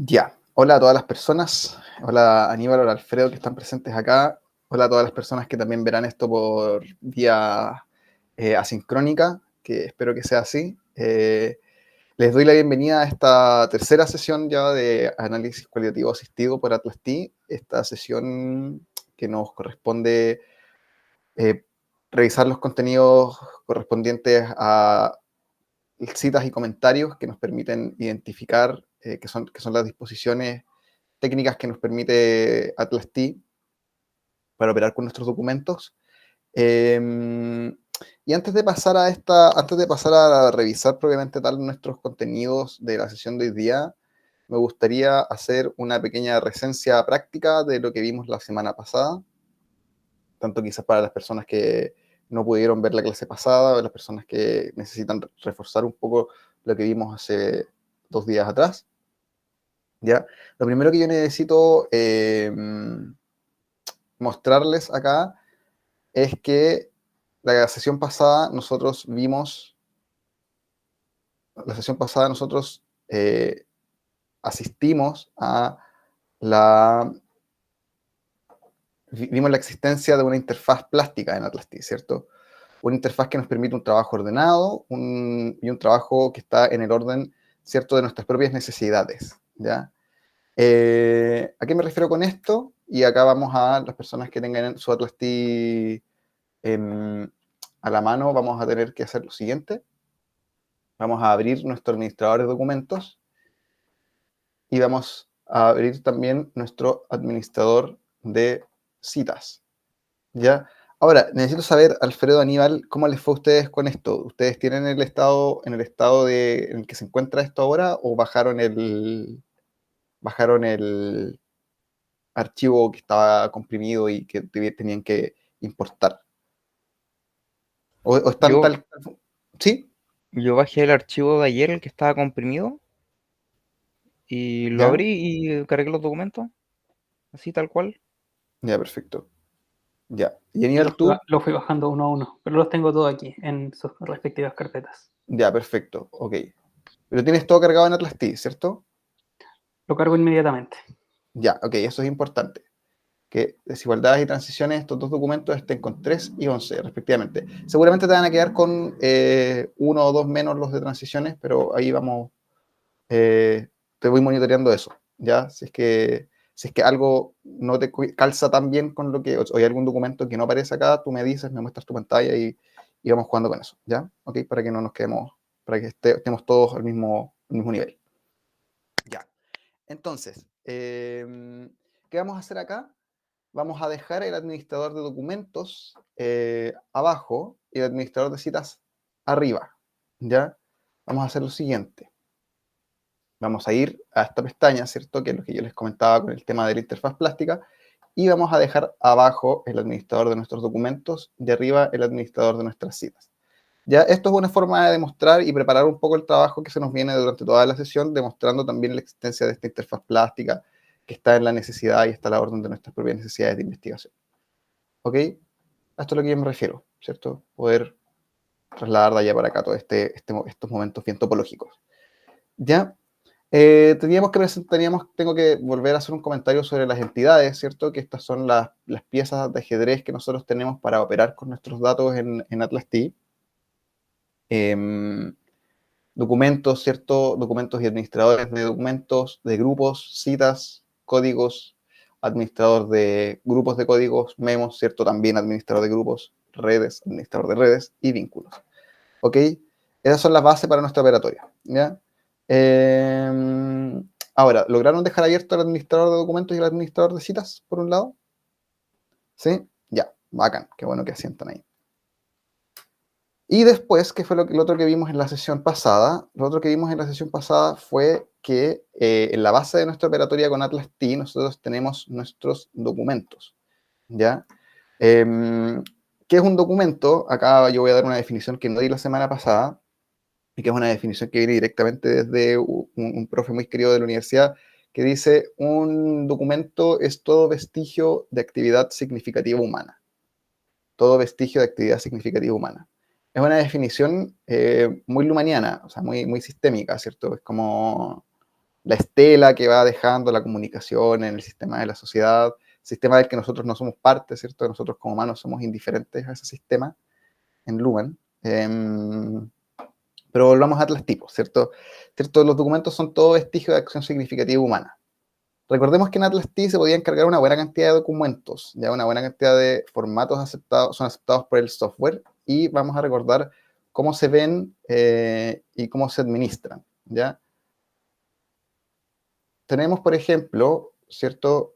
Ya, hola a todas las personas, hola Aníbal, hola Alfredo que están presentes acá, hola a todas las personas que también verán esto por vía asincrónica, que espero que sea así. Les doy la bienvenida a esta tercera sesión ya de análisis cualitativo asistido por Atlas T, esta sesión que nos corresponde eh, revisar los contenidos correspondientes a citas y comentarios que nos permiten identificar que son las disposiciones técnicas que nos permite Atlas T para operar con nuestros documentos. Y antes de pasar a revisar propiamente tal nuestros contenidos de la sesión de hoy día, me gustaría hacer una pequeña resencia práctica de lo que vimos la semana pasada, tanto quizás para las personas que no pudieron ver la clase pasada o las personas que necesitan reforzar un poco lo que vimos hace 2 días atrás. ¿Ya? Lo primero que yo necesito mostrarles acá es que la sesión pasada nosotros vimos, la sesión pasada nosotros asistimos a la, vimos la existencia de una interfaz plástica en Atlas T, ¿cierto? Una interfaz que nos permite un trabajo ordenado y un trabajo que está en el orden, ¿cierto?, de nuestras propias necesidades, ¿ya? ¿A qué me refiero con esto? Y acá vamos a las personas que tengan su Atlas T a la mano, vamos a tener que hacer lo siguiente. Vamos a abrir nuestro administrador de documentos y vamos a abrir también nuestro administrador de citas, ¿ya? Ahora, necesito saber, Alfredo, Aníbal, ¿cómo les fue a ustedes con esto? ¿Ustedes tienen en el estado en el que se encuentra esto ahora o bajaron el archivo que estaba comprimido y que tenían que importar? ¿O están Yo, tal? ¿Sí? yo bajé el archivo de ayer, el que estaba comprimido, y lo ¿Ya? abrí y cargué los documentos, así tal cual. Ya, perfecto. Ya. ¿Y Y Aníbal, tú? lo fui bajando uno a uno, pero los tengo todos aquí en sus respectivas carpetas. Ya, perfecto. Ok. Pero tienes todo cargado en Atlas T, ¿cierto? Lo cargo inmediatamente. Ya, ok, eso es importante. Que desigualdades y transiciones, estos dos documentos estén con 3 y 11, respectivamente. Seguramente te van a quedar con uno o dos menos los de transiciones, pero ahí vamos, te voy monitoreando eso, ¿ya? Si es que algo no te calza tan bien con lo que, o hay algún documento que no aparece acá, tú me dices, me muestras tu pantalla y vamos jugando con eso, ¿ya? Ok, para que no nos quedemos, para que estemos todos al mismo nivel. Ya. Entonces, ¿qué vamos a hacer acá? Vamos a dejar el administrador de documentos abajo y el administrador de citas arriba, ¿ya? Vamos a hacer lo siguiente. Vamos a ir a esta pestaña, ¿cierto? Que es lo que yo les comentaba con el tema de la interfaz plástica, y vamos a dejar abajo el administrador de nuestros documentos y arriba el administrador de nuestras citas. Ya, esto es una forma de demostrar y preparar un poco el trabajo que se nos viene durante toda la sesión, demostrando también la existencia de esta interfaz plástica que está en la necesidad y está a la orden de nuestras propias necesidades de investigación. ¿Ok? A esto es a lo que yo me refiero, ¿cierto? Poder trasladar de allá para acá todos estos momentos bien topológicos. ¿Ya? Tengo que volver a hacer un comentario sobre las entidades, ¿cierto? Que estas son las piezas de ajedrez que nosotros tenemos para operar con nuestros datos en Atlas T. Documentos, ¿cierto? Documentos y administradores de documentos, de grupos, citas, códigos, administrador de grupos de códigos, memos, ¿cierto? También administrador de grupos, redes, administrador de redes y vínculos. ¿Ok? Esas son las bases para nuestra operatoria, ¿ya? Ahora, ¿lograron dejar abierto el administrador de documentos y el administrador de citas, por un lado? ¿Sí? Ya, bacán, qué bueno que asientan ahí. Y después, ¿qué fue lo otro que vimos en la sesión pasada? Lo otro que vimos en la sesión pasada fue que en la base de nuestra operatoria con Atlas T nosotros tenemos nuestros documentos, ¿ya? ¿Qué es un documento? Acá yo voy a dar una definición que no di la semana pasada, y que es una definición que viene directamente desde un profe muy querido de la universidad, que dice, un documento es todo vestigio de actividad significativa humana. Todo vestigio de actividad significativa humana. Es una definición muy lumaniana, o sea, muy, muy sistémica, ¿cierto? Es como la estela que va dejando la comunicación en el sistema de la sociedad, sistema del que nosotros no somos parte, ¿cierto? Nosotros como humanos somos indiferentes a ese sistema en Lumen. Pero volvamos a Atlas Tipos, ¿cierto? ¿Cierto? Los documentos son todo vestigio de acción significativa humana. Recordemos que en Atlas T se podían cargar una buena cantidad de documentos, ya una buena cantidad de formatos aceptados, son aceptados por el software, y vamos a recordar cómo se ven y cómo se administran, ¿ya? Tenemos, por ejemplo, ¿cierto?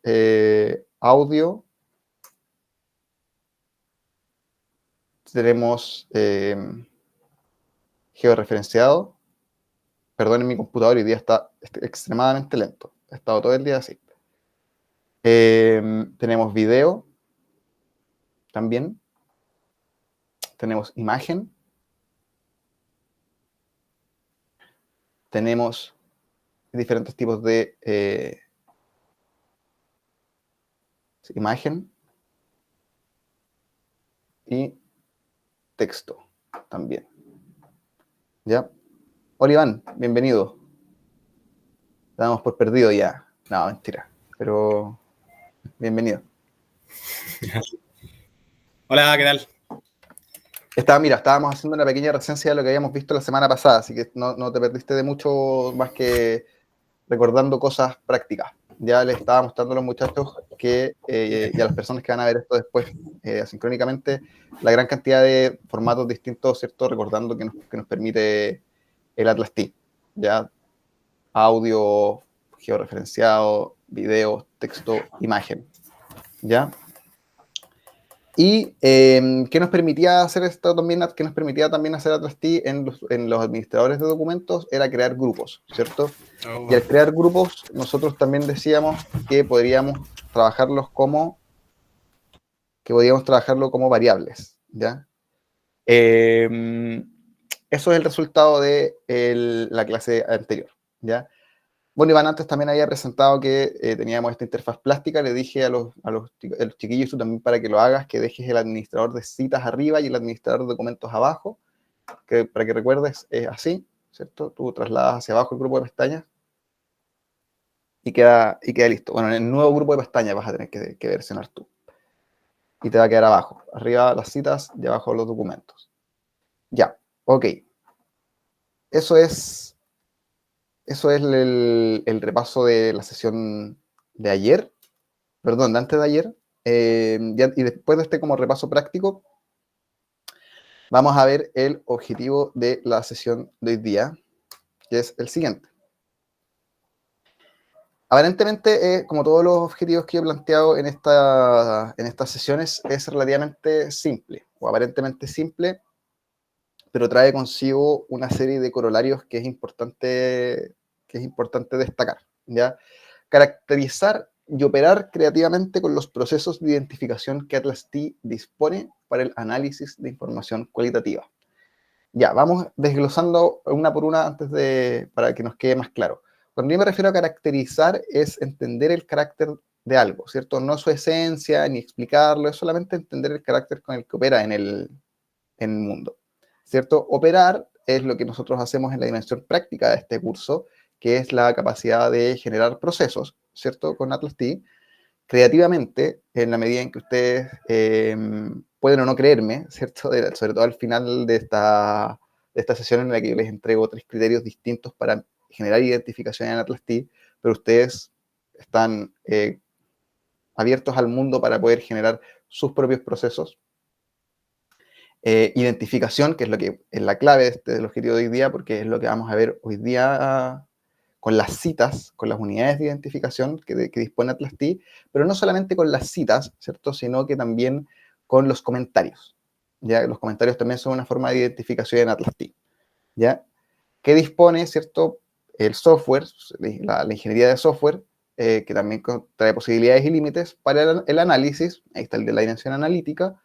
Audio, tenemos georreferenciado. Perdonen, mi computador hoy día está extremadamente lento, he estado todo el día así. Tenemos video también, tenemos imagen, tenemos diferentes tipos de imagen y texto también. ¿Ya? Hola Iván, bienvenido. Damos por perdido ya. No, mentira, pero bienvenido. Hola, ¿qué tal? Estábamos haciendo una pequeña resencia de lo que habíamos visto la semana pasada, así que no te perdiste de mucho más que recordando cosas prácticas. Ya les estaba mostrando a los muchachos que, y a las personas que van a ver esto después asincrónicamente, la gran cantidad de formatos distintos, ¿cierto? Recordando que nos permite el Atlas T. Ya, audio, georreferenciado, video, texto, imagen. ¿Ya? Y ¿qué nos permitía hacer esto también? ¿Qué nos permitía también hacer Atlas T en los administradores de documentos? Era crear grupos, ¿cierto? Oh. Y al crear grupos, nosotros también decíamos que podríamos trabajarlo como variables, ¿ya? Eso es el resultado de la clase anterior, ¿ya? Bueno, Iván antes también había presentado que teníamos esta interfaz plástica. Le dije a los chiquillos, tú también para que lo hagas, que dejes el administrador de citas arriba y el administrador de documentos abajo, que para que recuerdes es así, ¿cierto? Tú trasladas hacia abajo el grupo de pestañas y queda listo. Bueno, en el nuevo grupo de pestañas vas a tener que versionar tú. Y te va a quedar abajo. Arriba las citas y abajo los documentos. Ya, ok. Eso es el repaso de la sesión de ayer, perdón, de antes de ayer. Y después de este como repaso práctico, vamos a ver el objetivo de la sesión de hoy día, que es el siguiente. Aparentemente, como todos los objetivos que he planteado en estas sesiones, es relativamente simple, o aparentemente simple, pero trae consigo una serie de corolarios que es importante destacar, ¿ya? Caracterizar y operar creativamente con los procesos de identificación que Atlas T dispone para el análisis de información cualitativa. Ya, vamos desglosando una por una para que nos quede más claro. Cuando yo me refiero a caracterizar, es entender el carácter de algo, ¿cierto? No su esencia, ni explicarlo, es solamente entender el carácter con el que opera en el mundo, ¿cierto? Operar es lo que nosotros hacemos en la dimensión práctica de este curso, que es la capacidad de generar procesos, ¿cierto? Con Atlas T, creativamente, en la medida en que ustedes pueden o no creerme, ¿cierto? Sobre todo al final de esta sesión en la que yo les entrego 3 criterios distintos para generar identificación en Atlas T, pero ustedes están abiertos al mundo para poder generar sus propios procesos. Identificación, que es lo que es la clave del objetivo de hoy día, porque es lo que vamos a ver hoy día con las citas, con las unidades de identificación que dispone Atlas T, pero no solamente con las citas, ¿cierto? Sino que también con los comentarios, ¿ya? Los comentarios también son una forma de identificación en Atlas T, ¿ya? Que dispone, ¿cierto? El software, la ingeniería de software, que también trae posibilidades y límites para el análisis, ahí está el de la dimensión analítica,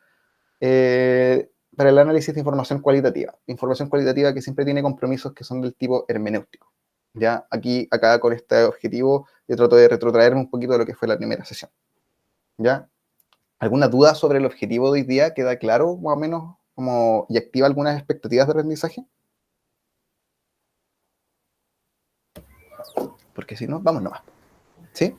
para el análisis de información cualitativa que siempre tiene compromisos que son del tipo hermenéutico. Ya acá con este objetivo yo trato de retrotraerme un poquito de lo que fue la primera sesión. ¿Ya? ¿Alguna duda sobre el objetivo de hoy día? ¿Queda claro más o menos y activa algunas expectativas de aprendizaje? porque si no, vamos nomás. ¿Sí?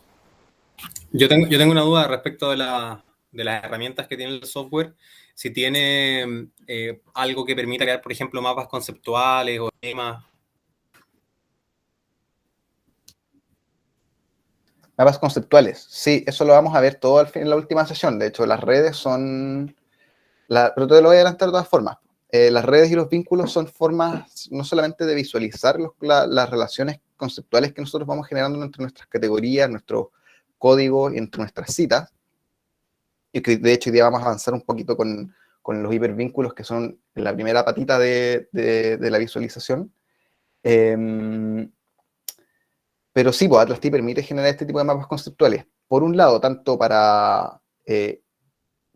Yo tengo una duda respecto de las herramientas que tiene el software. Si tiene algo que permita crear, por ejemplo, mapas conceptuales o temas. Mapas conceptuales. Sí, eso lo vamos a ver todo al fin en la última sesión. De hecho, las redes son... pero te lo voy a adelantar de todas formas. Las redes y los vínculos son formas no solamente de visualizar las relaciones conceptuales que nosotros vamos generando entre nuestras categorías, nuestros códigos y entre nuestras citas, y que de hecho hoy día vamos a avanzar un poquito con los hipervínculos, que son la primera patita de la visualización. Pero sí, pues Atlas T permite generar este tipo de mapas conceptuales. Por un lado, tanto para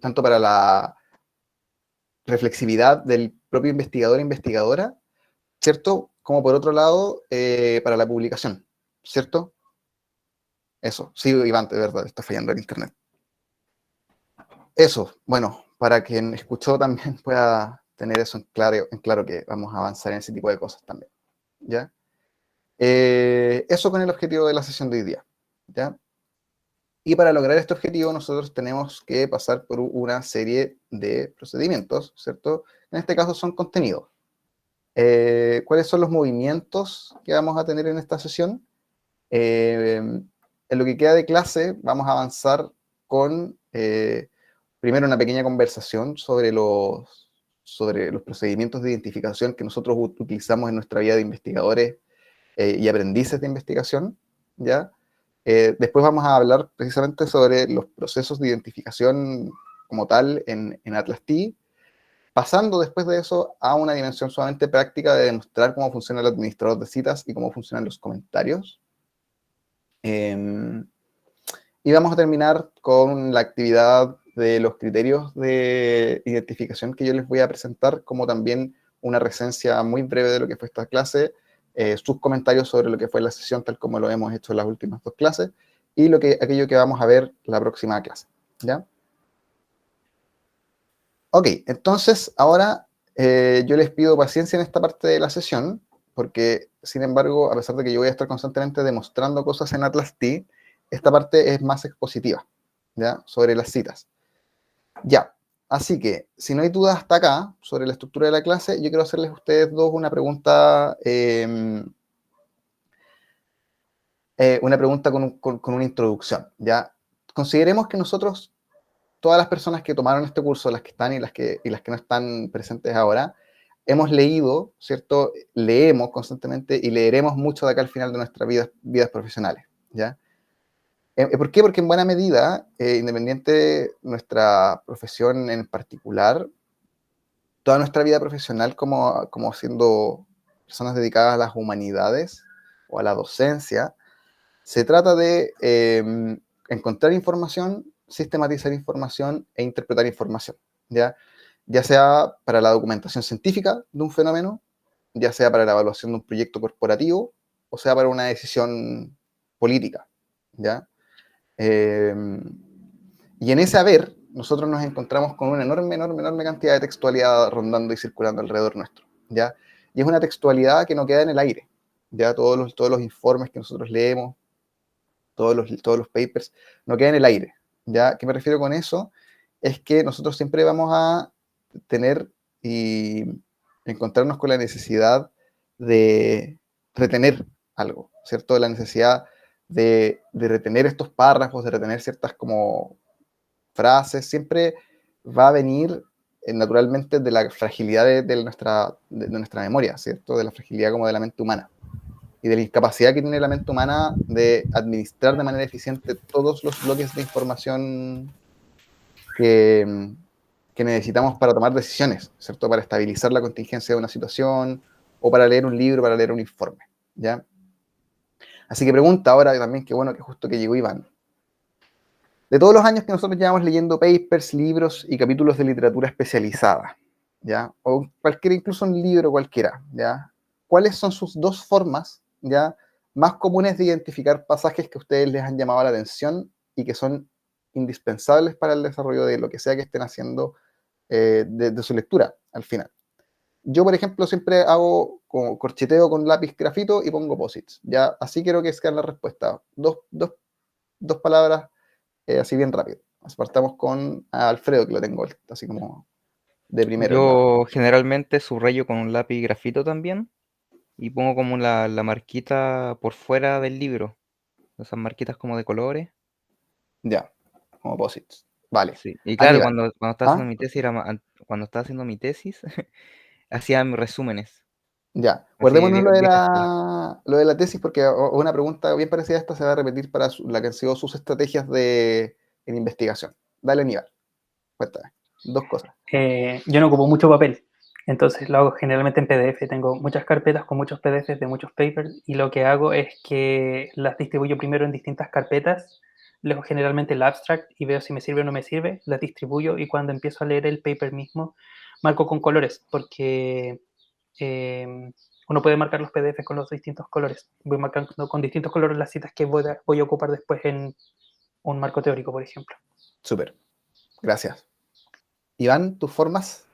la reflexividad del propio investigador e investigadora, ¿cierto? Como por otro lado, para la publicación, ¿cierto? Eso, sí, Iván, de verdad, está fallando el internet. Eso, bueno, para quien escuchó también pueda tener eso en claro que vamos a avanzar en ese tipo de cosas también, ¿ya? Eso con el objetivo de la sesión de hoy día, ¿ya? Y para lograr este objetivo nosotros tenemos que pasar por una serie de procedimientos, ¿cierto? En este caso son contenidos. ¿Cuáles son los movimientos que vamos a tener en esta sesión? En lo que queda de clase vamos a avanzar con primero una pequeña conversación sobre los procedimientos de identificación que nosotros utilizamos en nuestra vida de investigadores y aprendices de investigación, ¿ya? Después vamos a hablar precisamente sobre los procesos de identificación como tal en Atlas T, pasando después de eso a una dimensión sumamente práctica de demostrar cómo funciona el administrador de citas y cómo funcionan los comentarios. Y vamos a terminar con la actividad de los criterios de identificación que yo les voy a presentar, como también una resencia muy breve de lo que fue esta clase, sus comentarios sobre lo que fue la sesión, tal como lo hemos hecho en las últimas dos clases, y aquello que vamos a ver la próxima clase, ¿ya? Ok, entonces ahora yo les pido paciencia en esta parte de la sesión, porque sin embargo, a pesar de que yo voy a estar constantemente demostrando cosas en Atlas T, esta parte es más expositiva, ¿ya? Sobre las citas. Ya, así que si no hay dudas hasta acá sobre la estructura de la clase, yo quiero hacerles a ustedes dos una pregunta con una introducción, ¿ya? Consideremos que nosotros, todas las personas que tomaron este curso, las que están y las que no están presentes ahora, hemos leído, ¿cierto? Leemos constantemente y leeremos mucho de acá al final de nuestras vidas profesionales, ¿ya? ¿Por qué? Porque en buena medida, independiente de nuestra profesión en particular, toda nuestra vida profesional como siendo personas dedicadas a las humanidades o a la docencia, se trata de encontrar información, sistematizar información e interpretar información, ¿ya? Ya sea para la documentación científica de un fenómeno, ya sea para la evaluación de un proyecto corporativo, o sea para una decisión política, ¿ya? Y en ese haber, nosotros nos encontramos con una enorme cantidad de textualidad rondando y circulando alrededor nuestro, ¿ya? Y es una textualidad que no queda en el aire, ¿ya? Todos los informes que nosotros leemos, todos los papers, no quedan en el aire, ¿ya? ¿Qué me refiero con eso? Es que nosotros siempre vamos a tener y encontrarnos con la necesidad de retener algo, ¿cierto? La necesidad de retener estos párrafos, de retener ciertas como frases, siempre va a venir naturalmente de la fragilidad de nuestra memoria, ¿cierto? De la fragilidad como de la mente humana y de la incapacidad que tiene la mente humana de administrar de manera eficiente todos los bloques de información que necesitamos para tomar decisiones, ¿cierto? Para estabilizar la contingencia de una situación o para leer un libro, para leer un informe, ¿ya? Así que pregunta ahora también, qué bueno que justo que llegó Iván. De todos los años que nosotros llevamos leyendo papers, libros y capítulos de literatura especializada, ¿ya? O incluso un libro cualquiera, ¿ya? ¿Cuáles son sus dos formas, ¿ya? Más comunes de identificar pasajes que a ustedes les han llamado la atención y que son indispensables para el desarrollo de lo que sea que estén haciendo de su lectura al final? Yo, por ejemplo, siempre hago como corcheteo con lápiz grafito y pongo posits. Ya, así quiero que sea la respuesta. Dos palabras, así bien rápido. Partamos con Alfredo, que lo tengo así como de primero. Yo generalmente subrayo con un lápiz grafito también y pongo como la marquita por fuera del libro. Esas marquitas como de colores. Ya, como posits. Vale. Sí. Y claro, Aníbal. cuando estaba ¿Ah? haciendo mi tesis, cuando estaba haciendo mi tesis, hacía mis resúmenes. Ya. Así, Guardémonos vieja escuela. lo de la tesis porque una pregunta bien parecida a esta se va a repetir para la que han sido sus estrategias en investigación. Dale, Aníbal. Cuéntame. Dos cosas. Yo no ocupo mucho papel, entonces lo hago generalmente en PDF. Tengo muchas carpetas con muchos PDFs de muchos papers y lo que hago es que las distribuyo primero en distintas carpetas, leo generalmente el abstract y veo si me sirve o no me sirve, las distribuyo y cuando empiezo a leer el paper mismo, marco con colores, porque uno puede marcar los PDFs con los distintos colores. Voy marcando con distintos colores las citas que voy a ocupar después en un marco teórico, por ejemplo. Súper. Gracias. Iván, ¿tus formas?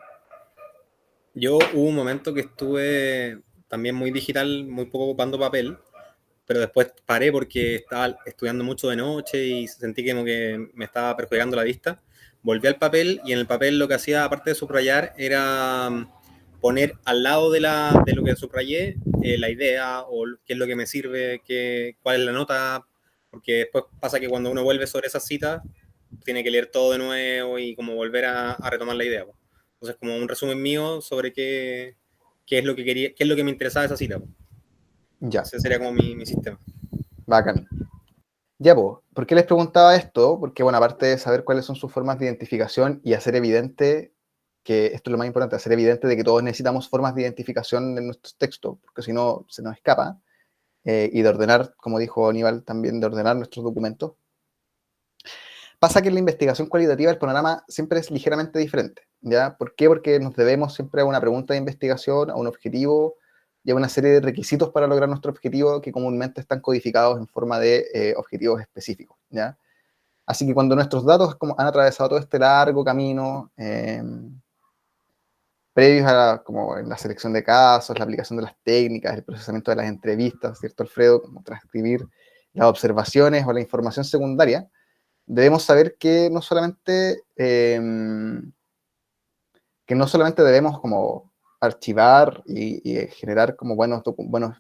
Yo hubo un momento que estuve también muy digital, muy poco ocupando papel, pero después paré porque estaba estudiando mucho de noche y sentí que como que me estaba perjudicando la vista. Volví al papel y en el papel lo que hacía, aparte de subrayar, era poner al lado de lo que subrayé la idea o qué es lo que me sirve, cuál es la nota, porque después pasa que cuando uno vuelve sobre esas citas, tiene que leer todo de nuevo y como volver a retomar la idea. Entonces, como un resumen mío sobre qué es lo que quería, qué es lo que me interesaba de esa cita. Ya, Ese sería como mi sistema. bacán. Ya, pues, ¿por qué les preguntaba esto? Porque, bueno, aparte de saber cuáles son sus formas de identificación y hacer evidente que esto es lo más importante, hacer evidente de que todos necesitamos formas de identificación en nuestros textos, porque si no se nos escapa, y de ordenar, como dijo Aníbal, también de ordenar nuestros documentos. Pasa que en la investigación cualitativa el panorama siempre es ligeramente diferente, ¿ya? ¿Por qué? Porque nos debemos siempre a una pregunta de investigación, a un objetivo y a una serie de requisitos para lograr nuestro objetivo que comúnmente están codificados en forma de objetivos específicos, ¿ya? Así que cuando nuestros datos han atravesado todo este largo camino, previos como en la selección de casos, la aplicación de las técnicas, el procesamiento de las entrevistas, ¿cierto, Alfredo? Como transcribir las observaciones o la información secundaria, debemos saber que no solamente debemos como archivar y generar como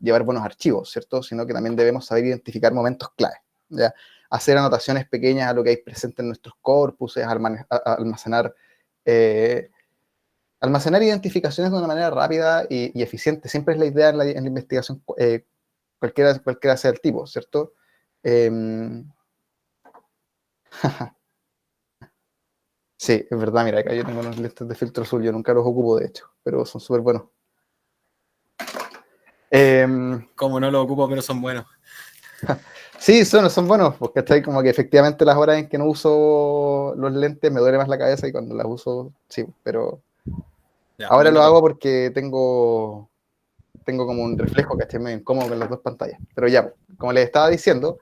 llevar buenos archivos, ¿cierto? Sino que también debemos saber identificar momentos clave, ¿ya? Hacer anotaciones pequeñas a lo que hay presente en nuestros corpuses, almacenar identificaciones de una manera rápida y eficiente. Siempre es la idea en la investigación, cualquiera sea el tipo, ¿cierto? Sí, es verdad, mira, acá yo tengo unos lentes de filtro azul, yo nunca los ocupo de hecho, pero son súper buenos. Como no lo ocupo, pero son buenos. Sí, son buenos, porque está como que efectivamente las horas en que no uso los lentes me duele más la cabeza y cuando las uso, sí, pero Ya, ahora buen lo dato. hago porque tengo como un reflejo, ¿cachai? Me incómodo con las dos pantallas. Pero ya, como les estaba diciendo,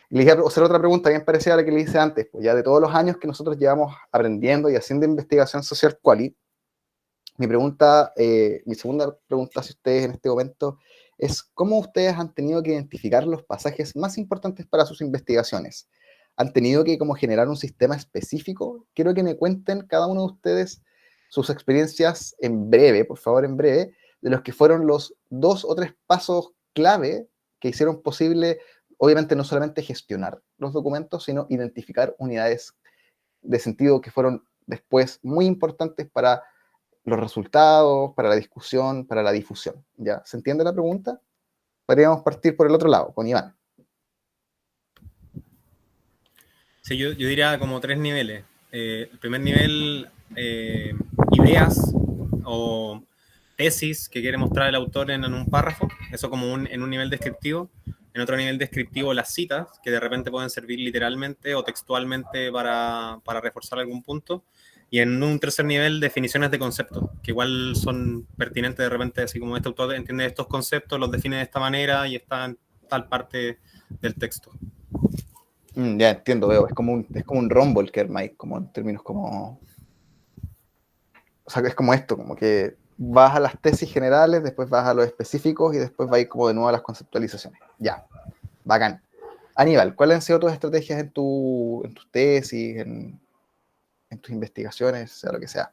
les voy a hacer otra pregunta bien parecida a la que le hice antes, pues ya de todos los años que nosotros llevamos aprendiendo y haciendo investigación social quali, mi segunda pregunta hacia ustedes en este momento es ¿cómo ustedes han tenido que identificar los pasajes más importantes para sus investigaciones? ¿Han tenido que como generar un sistema específico? Quiero que me cuenten cada uno de ustedes sus experiencias en breve, por favor, en breve, de los que fueron los 2 o 3 pasos clave que hicieron posible, obviamente, no solamente gestionar los documentos, sino identificar unidades de sentido que fueron después muy importantes para los resultados, para la discusión, para la difusión. ¿Ya? ¿Se entiende la pregunta? Podríamos partir por el otro lado, con Iván. Sí, yo diría como 3 niveles. El primer nivel, ideas o tesis que quiere mostrar el autor en un párrafo, eso como en un nivel descriptivo. En otro nivel descriptivo, las citas, que de repente pueden servir literalmente o textualmente para reforzar algún punto. Y en un tercer nivel, definiciones de conceptos, que igual son pertinentes de repente, así como este autor entiende estos conceptos, los define de esta manera y está en tal parte del texto. Ya entiendo, veo. Es como un rombo el que armáis, como en términos como... O sea, es como esto, como que vas a las tesis generales, después vas a los específicos y después vas a ir como de nuevo a las conceptualizaciones. Ya, bacán. Aníbal, ¿cuáles han sido tus estrategias en tus tesis, en tus investigaciones, sea lo que sea?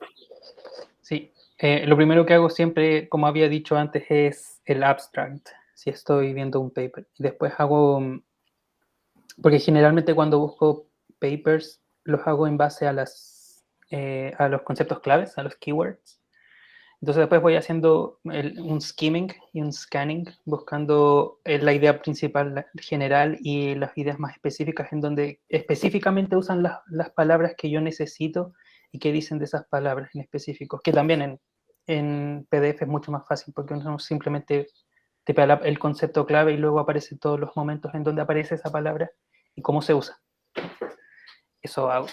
Sí, lo primero que hago siempre, como había dicho antes, es el abstract, si estoy viendo un paper. Y después hago, porque generalmente cuando busco papers, los hago en base a los conceptos claves, a los keywords. Entonces después voy haciendo un skimming y un scanning, buscando la idea principal general y las ideas más específicas en donde específicamente usan las palabras que yo necesito y que dicen de esas palabras en específico, que también en PDF es mucho más fácil porque uno simplemente tipea el concepto clave y luego aparecen todos los momentos en donde aparece esa palabra y cómo se usa. Eso hago.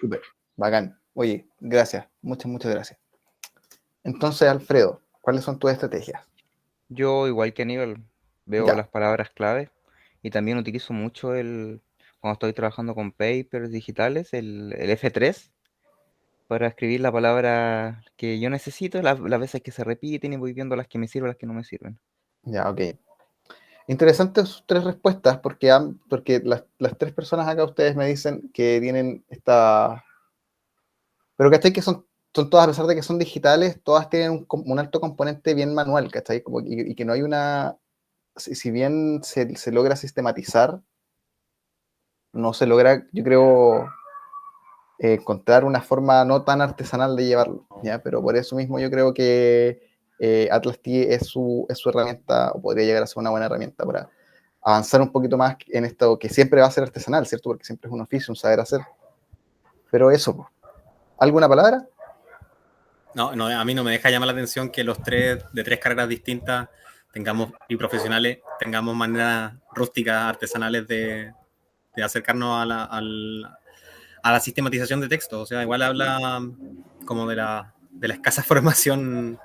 Súper, bacán. Oye, gracias, muchas gracias. Entonces, Alfredo, ¿cuáles son tus estrategias? Yo, igual que Aníbal, veo Ya, las palabras clave y también utilizo mucho cuando estoy trabajando con papers digitales, el F3 para escribir la palabra que yo necesito, las veces que se repiten y voy viendo las que me sirven, las que no me sirven. ya, ok. Interesantes sus tres respuestas porque las tres personas acá ustedes me dicen que tienen esta... Pero ¿cachai? Que son todas, a pesar de que son digitales, todas tienen un alto componente bien manual, ¿cachai? Como, y que no hay una... Si bien se logra sistematizar, no se logra, yo creo, encontrar una forma no tan artesanal de llevarlo, ¿ya? Pero por eso mismo yo creo que Atlas T es su herramienta, o podría llegar a ser una buena herramienta para avanzar un poquito más en esto que siempre va a ser artesanal, ¿cierto? Porque siempre es un oficio, un saber hacer. Pero eso, po. ¿Alguna palabra? No, a mí no me deja llamar la atención que los tres, de tres carreras distintas y profesionales, tengamos maneras rústicas, artesanales de acercarnos a la sistematización de texto. O sea, igual habla como de la escasa formación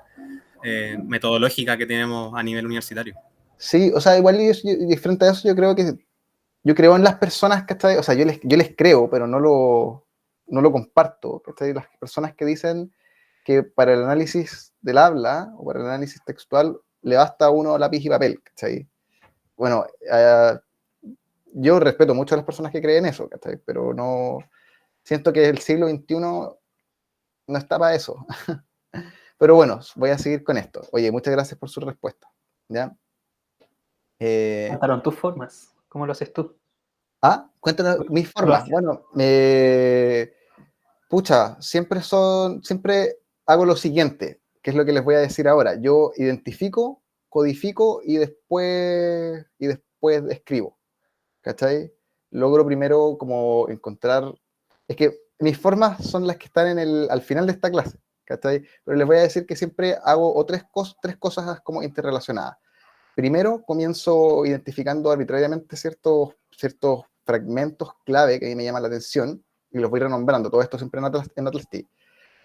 metodológica que tenemos a nivel universitario. Sí, o sea, igual y frente a eso yo creo en las personas, ¿cachai? O sea, yo les creo, pero no lo comparto, ¿cachai? Las personas que dicen que para el análisis del habla o para el análisis textual le basta a uno lápiz y papel, ¿cachai? Bueno, yo respeto mucho a las personas que creen eso, ¿cachai? Pero no, siento que el siglo XXI no está para eso. Pero bueno, voy a seguir con esto. Oye, muchas gracias por su respuesta, ¿ya? Faltaron tus formas. ¿Cómo lo haces tú? Cuéntanos mis Lo formas. haces. Bueno, pucha, siempre hago lo siguiente, que es lo que les voy a decir ahora. Yo identifico, codifico y después escribo, ¿cachai? Logro primero como encontrar, es que mis formas son las que están al final de esta clase, ¿cachai? Pero les voy a decir que siempre hago tres cosas como interrelacionadas. Primero comienzo identificando arbitrariamente ciertos fragmentos clave que a mí me llaman la atención y los voy renombrando, todo esto siempre en Atlas T.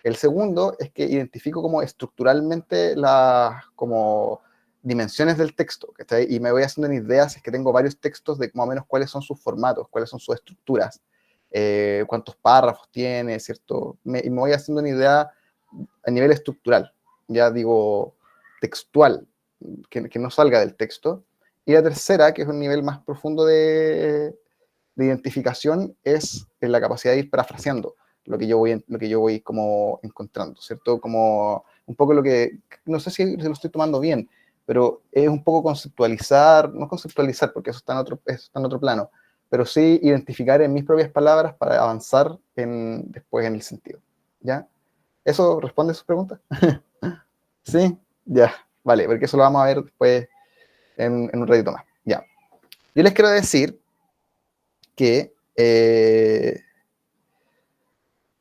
El segundo es que identifico como estructuralmente las como dimensiones del texto, ¿cachai? Y me voy haciendo ideas, es que tengo varios textos de más o menos cuáles son sus formatos, cuáles son sus estructuras, cuántos párrafos tiene, ¿cierto? Y me voy haciendo una idea a nivel estructural, ya digo textual, que no salga del texto. Y la tercera, que es un nivel más profundo de identificación, es la capacidad de ir parafraseando lo que yo voy como encontrando, ¿cierto? Como un poco no sé si lo estoy tomando bien, pero es un poco no conceptualizar, porque eso está en otro plano, pero sí identificar en mis propias palabras para avanzar después en el sentido, ¿ya? ¿Eso responde a sus preguntas? Sí, ya, vale, porque eso lo vamos a ver después en un ratito más, ya. Yo les quiero decir que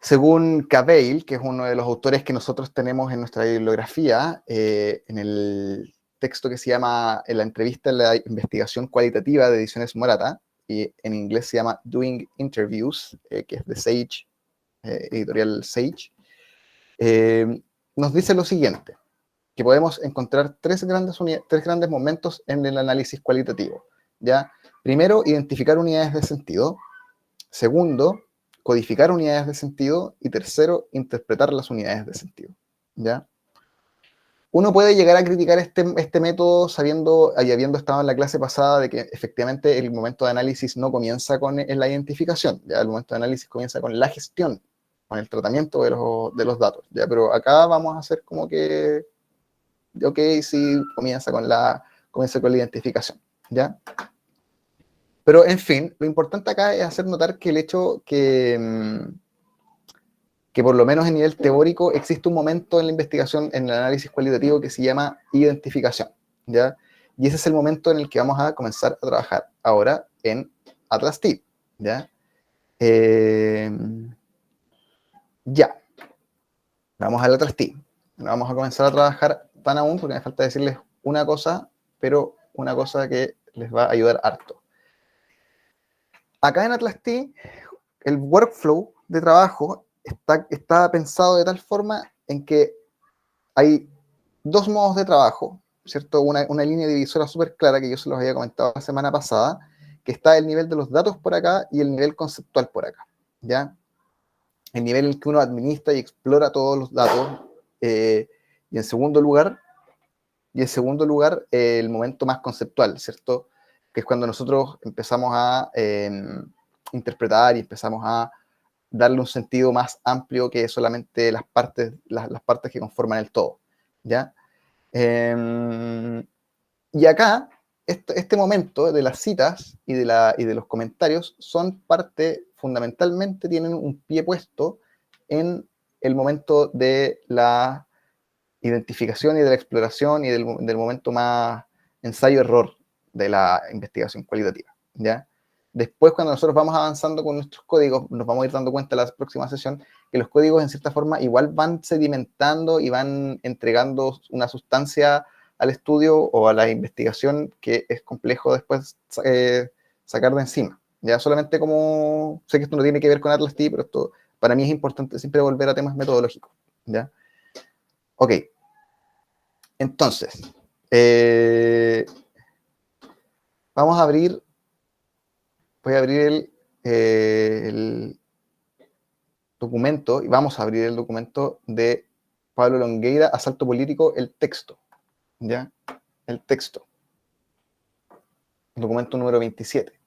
según Cavell, que es uno de los autores que nosotros tenemos en nuestra bibliografía, en el texto que se llama en la entrevista en la investigación cualitativa de Ediciones Morata, y en inglés se llama Doing Interviews, que es de Sage, editorial Sage, nos dice lo siguiente, que podemos encontrar tres grandes momentos en el análisis cualitativo, ¿ya? Primero, identificar unidades de sentido. Segundo, codificar unidades de sentido. Y tercero, interpretar las unidades de sentido, ¿ya? Uno puede llegar a criticar este método sabiendo y habiendo estado en la clase pasada de que efectivamente el momento de análisis no comienza con la identificación, ya el momento de análisis comienza con la gestión, con el tratamiento de los datos, ya, pero acá vamos a hacer como que, ok, sí, comienza con la identificación, ¿ya? Pero, en fin, lo importante acá es hacer notar que el hecho que por lo menos en nivel teórico existe un momento en la investigación, en el análisis cualitativo que se llama identificación, ¿ya? Y ese es el momento en el que vamos a comenzar a trabajar ahora en ATLAS-T, ¿ya? Ya, vamos al ATLAS-T. No vamos a comenzar a trabajar tan aún porque me falta decirles una cosa, pero una cosa que les va a ayudar harto. Acá en ATLAS-T, el workflow de trabajo está pensado de tal forma en que hay dos modos de trabajo, ¿cierto? Una línea divisora súper clara que yo se los había comentado la semana pasada, que está el nivel de los datos por acá y el nivel conceptual por acá, ¿ya? El nivel en el que uno administra y explora todos los datos, y en segundo lugar, el momento más conceptual, ¿cierto? Que es cuando nosotros empezamos a interpretar y empezamos a darle un sentido más amplio que solamente las partes que conforman el todo, ¿ya? Y acá, este momento de las citas y de los comentarios son parte, fundamentalmente, tienen un pie puesto en el momento de la identificación y de la exploración y del momento más ensayo-error de la investigación cualitativa, ¿ya? Después, cuando nosotros vamos avanzando con nuestros códigos, nos vamos a ir dando cuenta en la próxima sesión que los códigos, en cierta forma, igual van sedimentando y van entregando una sustancia al estudio o a la investigación que es complejo después sacar de encima. Ya solamente como, sé que esto no tiene que ver con ATLAS-T, pero esto para mí es importante siempre volver a temas metodológicos, ¿ya? Ok, entonces, vamos a abrir, voy a abrir el documento, y vamos a abrir el documento de Pablo Longueira, Asalto Político, el texto, ¿ya? El texto. Documento número 27.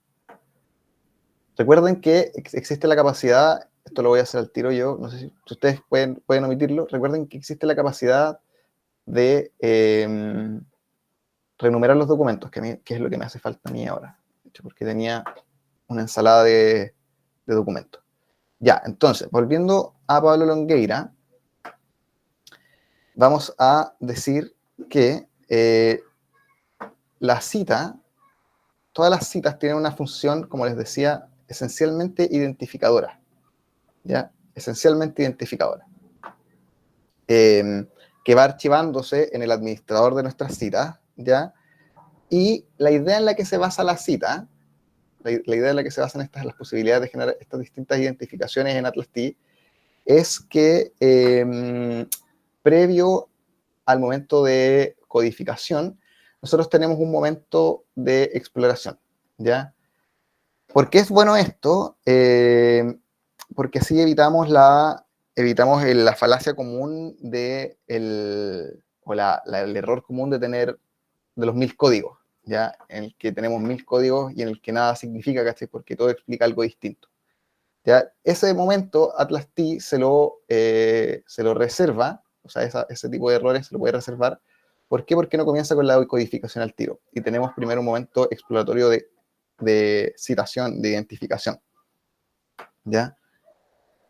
Recuerden que existe la capacidad, esto lo voy a hacer al tiro yo, no sé si ustedes pueden omitirlo, recuerden que existe la capacidad de renumerar los documentos, que es lo que me hace falta a mí ahora, porque tenía una ensalada de documentos. Ya, entonces, volviendo a Pablo Longueira, vamos a decir que la cita, todas las citas tienen una función, como les decía, esencialmente identificadora, ¿ya? Esencialmente identificadora. Que va archivándose en el administrador de nuestras citas, ¿ya? Y la idea en la que se basa la cita, la idea en la que se basan las posibilidades de generar estas distintas identificaciones en ATLAS-T, es que previo al momento de codificación, nosotros tenemos un momento de exploración, ¿ya? ¿Por qué es bueno esto? Porque así evitamos la falacia común el error común de tener de los 1000 códigos, ¿ya? En el que tenemos 1000 códigos y en el que nada significa, ¿cachai? Porque todo explica algo distinto, ¿ya? Ese momento ATLAS-T se lo reserva, o sea, ese tipo de errores se lo puede reservar. ¿Por qué? Porque no comienza con la codificación al tiro. Y tenemos primero un momento exploratorio de citación, de identificación, ¿ya?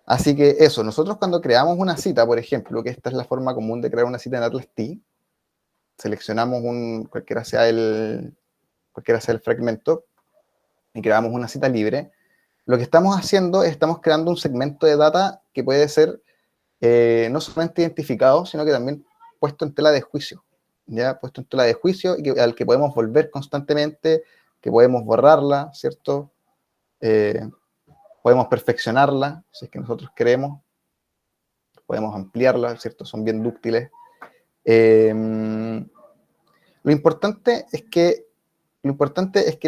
Así que eso, nosotros cuando creamos una cita, por ejemplo, que esta es la forma común de crear una cita en ATLAS-T, seleccionamos cualquiera sea el fragmento y creamos una cita libre. Lo que estamos haciendo es estamos creando un segmento de data que puede ser no solamente identificado, sino que también puesto en tela de juicio, ¿ya? Puesto en tela de juicio y al que podemos volver constantemente, que podemos borrarla, ¿cierto? Podemos perfeccionarla, si es que nosotros queremos, podemos ampliarla, ¿cierto? Son bien dúctiles. Lo importante es que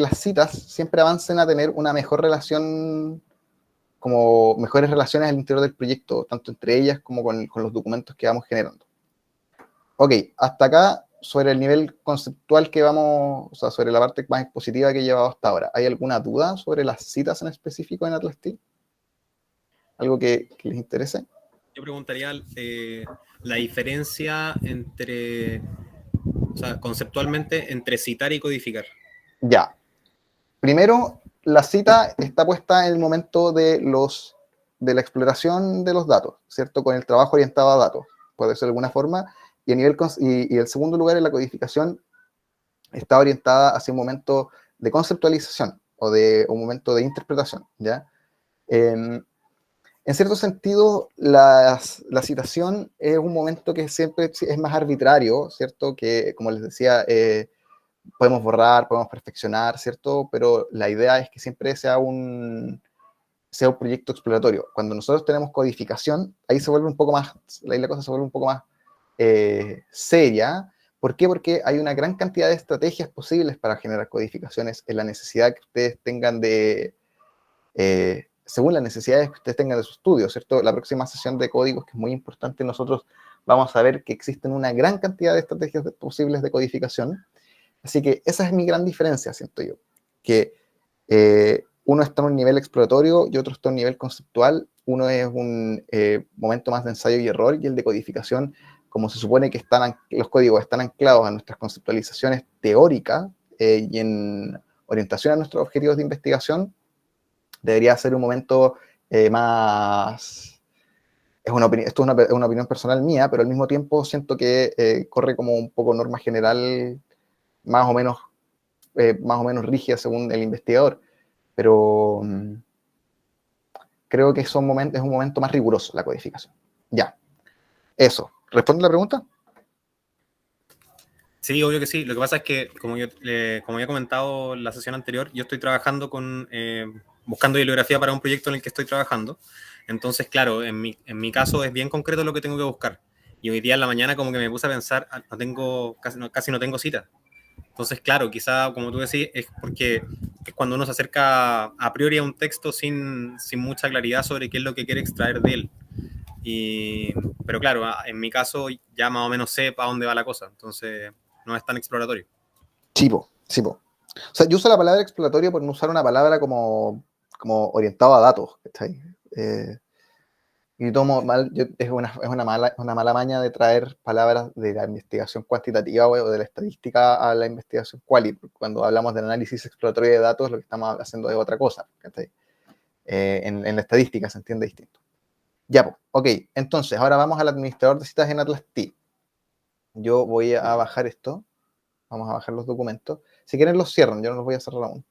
las citas siempre avancen a tener una mejor relación, como mejores relaciones al interior del proyecto, tanto entre ellas como con los documentos que vamos generando. Ok, hasta acá, sobre el nivel conceptual que vamos, o sea, sobre la parte más expositiva que he llevado hasta ahora. ¿Hay alguna duda sobre las citas en específico en Atlas T? ¿Algo que les interese? Yo preguntaría la diferencia entre, o sea, conceptualmente, entre citar y codificar. Ya. Primero, la cita está puesta en el momento de la exploración de los datos, ¿cierto? Con el trabajo orientado a datos, por decirlo de alguna forma. Y, y el segundo lugar, en la codificación, está orientada hacia un momento de conceptualización o de un momento de interpretación, ¿ya? En cierto sentido, la citación es un momento que siempre es más arbitrario, ¿cierto? Que, como les decía, podemos borrar, podemos perfeccionar, ¿cierto? Pero la idea es que siempre sea un proyecto exploratorio. Cuando nosotros tenemos codificación, ahí se vuelve un poco más, ahí la cosa se vuelve un poco más seria. ¿Por qué? Porque hay una gran cantidad de estrategias posibles para generar codificaciones en la necesidad que ustedes tengan según las necesidades que ustedes tengan de su estudio, ¿cierto? La próxima sesión de códigos, que es muy importante, nosotros vamos a ver que existen una gran cantidad de estrategias posibles de codificación. Así que esa es mi gran diferencia, siento yo, que uno está en un nivel exploratorio y otro está en un nivel conceptual. Uno es un momento más de ensayo y error, y el de codificación, como se supone que los códigos están anclados a nuestras conceptualizaciones teóricas y en orientación a nuestros objetivos de investigación, debería ser un momento más... esto es una opinión personal mía, pero al mismo tiempo siento que corre como un poco norma general más o menos rígida según el investigador, pero creo que es un momento más riguroso la codificación. Ya, eso. ¿Responde la pregunta? Sí, obvio que sí. Lo que pasa es que, como ya he comentado en la sesión anterior, yo estoy trabajando buscando bibliografía para un proyecto en el que estoy trabajando. Entonces, claro, en mi caso es bien concreto lo que tengo que buscar. Y hoy día en la mañana como que me puse a pensar, casi no tengo cita. Entonces, claro, quizá, como tú decís, es porque es cuando uno se acerca a priori a un texto sin mucha claridad sobre qué es lo que quiere extraer de él. Pero claro, en mi caso ya más o menos sé para dónde va la cosa, entonces no es tan exploratorio. Sí, po, sí, po. O sea, yo uso la palabra exploratorio por no usar una palabra como orientado a datos, ¿cachai? Y tomo mal, es una mala maña de traer palabras de la investigación cuantitativa o de la estadística a la investigación quali. Cuando hablamos del análisis exploratorio de datos, lo que estamos haciendo es otra cosa, ¿cachai? En la estadística se entiende distinto. Ya, pues, ok. Entonces, ahora vamos al administrador de citas en Atlas T. Yo voy a bajar esto. Vamos a bajar los documentos. Si quieren los cierran, yo no los voy a cerrar aún.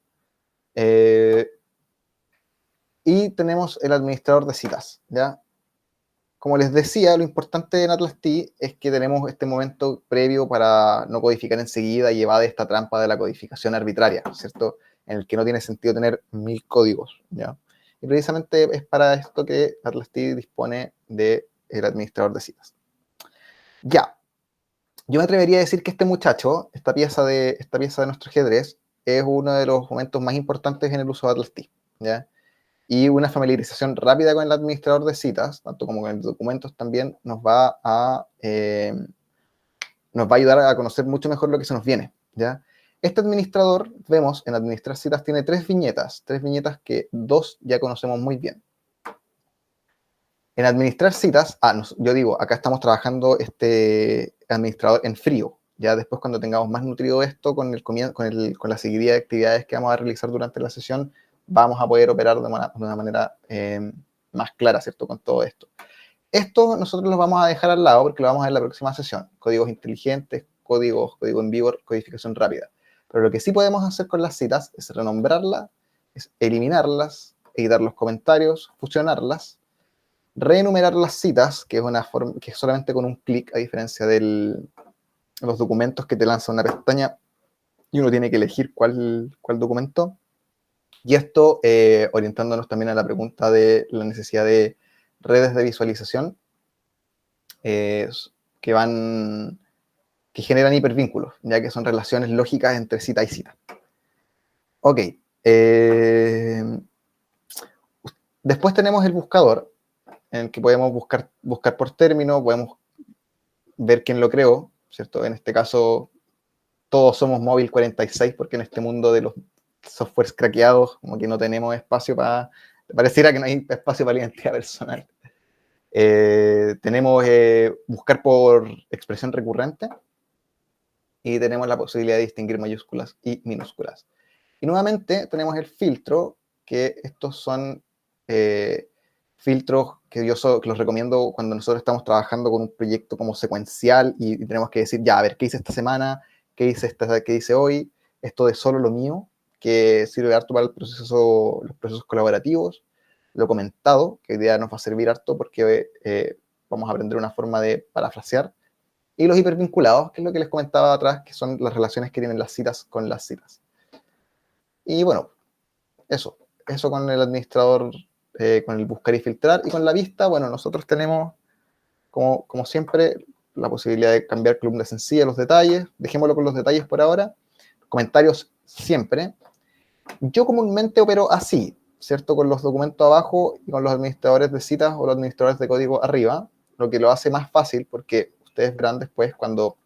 Y tenemos el administrador de citas, ¿ya? Como les decía, lo importante en Atlas T es que tenemos este momento previo para no codificar enseguida y evade esta trampa de la codificación arbitraria, ¿cierto? En el que no tiene sentido tener 1000 códigos, ¿ya? Y precisamente es para esto que Atlas T dispone del administrador de citas. Ya, yo me atrevería a decir que este muchacho, esta pieza de nuestro ajedrez, es uno de los momentos más importantes en el uso de Atlas T, ¿ya? Y una familiarización rápida con el administrador de citas, tanto como con los documentos también, nos va a ayudar a conocer mucho mejor lo que se nos viene, ¿ya? Este administrador, vemos, en administrar citas tiene tres viñetas que dos ya conocemos muy bien. En administrar citas, yo digo, acá estamos trabajando este administrador en frío. Ya después, cuando tengamos más nutrido esto, con la seguidilla de actividades que vamos a realizar durante la sesión, vamos a poder operar de una manera más clara, ¿cierto? Con todo esto. Esto nosotros lo vamos a dejar al lado porque lo vamos a ver en la próxima sesión. Códigos inteligentes, código en vivo, codificación rápida. Pero lo que sí podemos hacer con las citas es renombrarlas, es eliminarlas, editar los comentarios, fusionarlas, reenumerar las citas, que es una forma que es solamente con un clic, a diferencia de los documentos que te lanza una pestaña y uno tiene que elegir cuál documento. Y esto orientándonos también a la pregunta de la necesidad de redes de visualización que generan hipervínculos, ya que son relaciones lógicas entre cita y cita. Ok. Después tenemos el buscador, en el que podemos buscar por término, podemos ver quién lo creó, ¿cierto? En este caso, todos somos móvil 46 porque en este mundo de los softwares craqueados, como que no tenemos espacio para... Pareciera que no hay espacio para la identidad personal. Tenemos buscar por expresión recurrente y tenemos la posibilidad de distinguir mayúsculas y minúsculas. Y nuevamente tenemos el filtro, que estos son filtros que que los recomiendo cuando nosotros estamos trabajando con un proyecto como secuencial y tenemos que decir, ya, a ver, ¿qué hice esta semana? ¿Qué hice hoy? Esto de solo lo mío, que sirve harto para los procesos colaborativos. Lo comentado, que hoy día nos va a servir harto porque vamos a aprender una forma de parafrasear. Y los hipervinculados, que es lo que les comentaba atrás, que son las relaciones que tienen las citas con las citas. Y bueno, eso con el administrador, con el buscar y filtrar. Y con la vista, bueno, nosotros tenemos, como siempre, la posibilidad de cambiar columnas sencillas, los detalles. Dejémoslo con los detalles por ahora. Comentarios siempre. Yo comúnmente opero así, ¿cierto? Con los documentos abajo y con los administradores de citas o los administradores de código arriba, lo que lo hace más fácil porque ustedes verán después cuando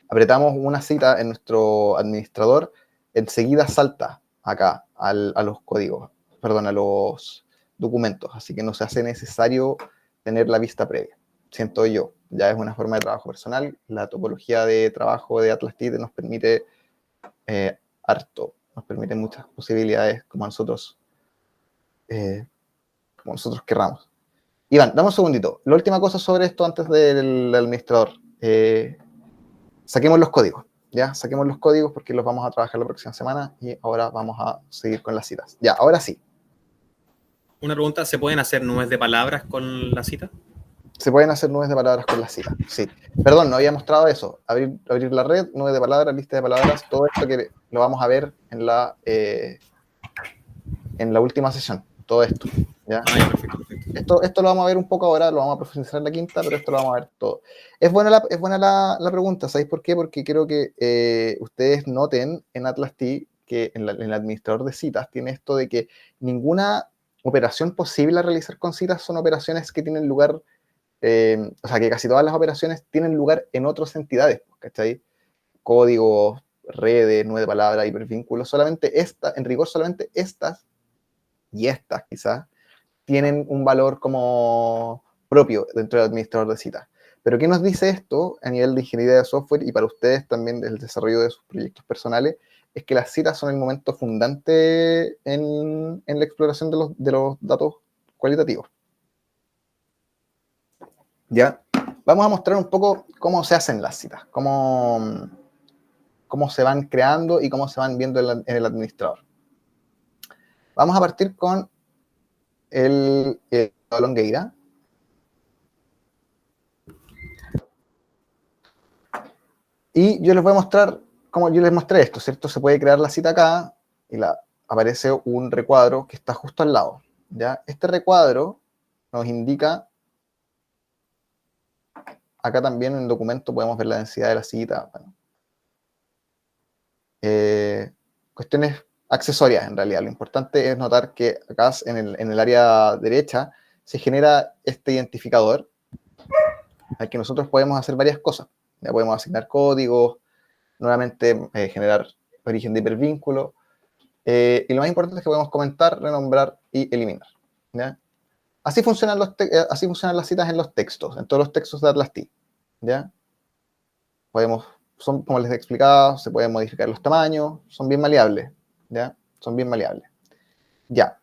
apretamos una cita en nuestro administrador, enseguida salta acá a los códigos, perdón, a los documentos, así que no se hace necesario tener la vista previa, siento yo. Ya es una forma de trabajo personal, la topología de trabajo de Atlas TIDE nos permite harto, nos permite muchas posibilidades como nosotros querramos. Iván, dame un segundito. La última cosa sobre esto antes del administrador. Saquemos los códigos, ¿ya? Saquemos los códigos porque los vamos a trabajar la próxima semana y ahora vamos a seguir con las citas. Ya, ahora sí. Una pregunta, ¿se pueden hacer nubes de palabras con la cita? Se pueden hacer nubes de palabras con las citas, sí. Perdón, no había mostrado eso. Abrir la red, nubes de palabras, lista de palabras, todo esto que lo vamos a ver en la última sesión. Todo esto, ¿ya? Ah, ya, perfecto. Esto lo vamos a ver un poco ahora, lo vamos a profundizar en la quinta, pero esto lo vamos a ver todo. Es buena la pregunta, ¿sabéis por qué? Porque quiero que ustedes noten en Atlas T que en el administrador de citas tiene esto de que ninguna operación posible a realizar con citas son operaciones que tienen lugar, o sea, que casi todas las operaciones tienen lugar en otras entidades, ¿cachai? Códigos, redes, nube de palabras, hipervínculos, solamente en rigor solamente estas y estas quizás tienen un valor como propio dentro del administrador de citas. Pero ¿qué nos dice esto a nivel de ingeniería de software y para ustedes también del desarrollo de sus proyectos personales? Es que las citas son el momento fundante en la exploración de los datos cualitativos. ¿Ya? Vamos a mostrar un poco cómo se hacen las citas, cómo se van creando y cómo se van viendo en el administrador. Vamos a partir con el Longueira. Y yo les voy a mostrar, como yo les mostré esto, ¿cierto? Se puede crear la cita acá y aparece un recuadro que está justo al lado, ¿ya? Este recuadro nos indica, acá también en el documento podemos ver la densidad de la cita, bueno. Cuestiones accesorias en realidad. Lo importante es notar que acá en el área derecha se genera este identificador al que nosotros podemos hacer varias cosas. Ya podemos asignar códigos, nuevamente generar origen de hipervínculo, y lo más importante es que podemos comentar, renombrar y eliminar, ¿ya? Así funcionan las citas en los textos, en todos los textos de Atlas T, ¿ya? Son, como les he explicado, se pueden modificar los tamaños, son bien maleables, ¿ya? Son bien maleables. Ya.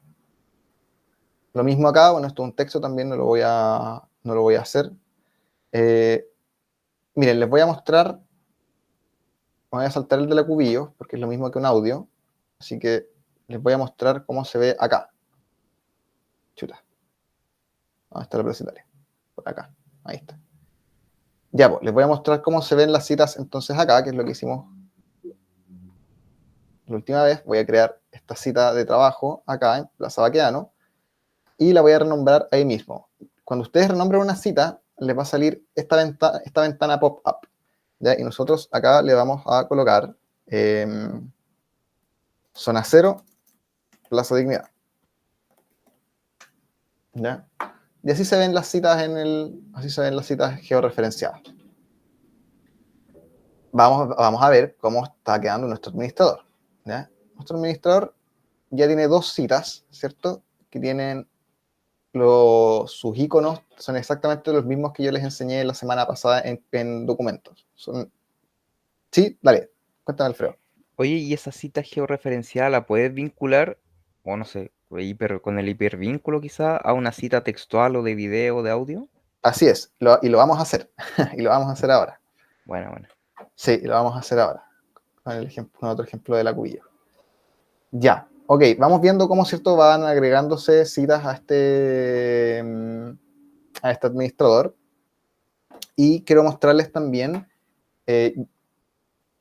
Lo mismo acá, bueno, esto es un texto, también no lo voy a hacer. Miren, les voy a mostrar, me voy a saltar el de la cubillo, porque es lo mismo que un audio, así que les voy a mostrar cómo se ve acá. Chuta. ¿Dónde está la presentación? Por acá, ahí está. Ya, pues, les voy a mostrar cómo se ven las citas entonces acá, que es lo que hicimos la última vez. Voy a crear esta cita de trabajo acá en Plaza Baquedano y la voy a renombrar ahí mismo. Cuando ustedes renombren una cita, les va a salir esta ventana pop-up, ¿ya? Y nosotros acá le vamos a colocar zona 0, Plaza Dignidad, ¿ya? Y así se ven las citas así se ven las citas georreferenciadas. vamos a ver cómo está quedando nuestro administrador, ¿ya? Nuestro administrador ya tiene 2 citas, ¿cierto? Que tienen sus iconos, son exactamente los mismos que yo les enseñé la semana pasada en documentos. Sí, dale, cuéntame, Alfredo. Oye, ¿y esa cita georreferenciada la puedes vincular, o no sé, con el hipervínculo quizá, a una cita textual o de video o de audio? Así es, y lo vamos a hacer, y lo vamos a hacer ahora. Bueno, bueno. Sí, lo vamos a hacer ahora, con otro ejemplo de la cubilla. Ya, ok, vamos viendo cómo, ¿cierto?, van agregándose citas a este administrador. Y quiero mostrarles también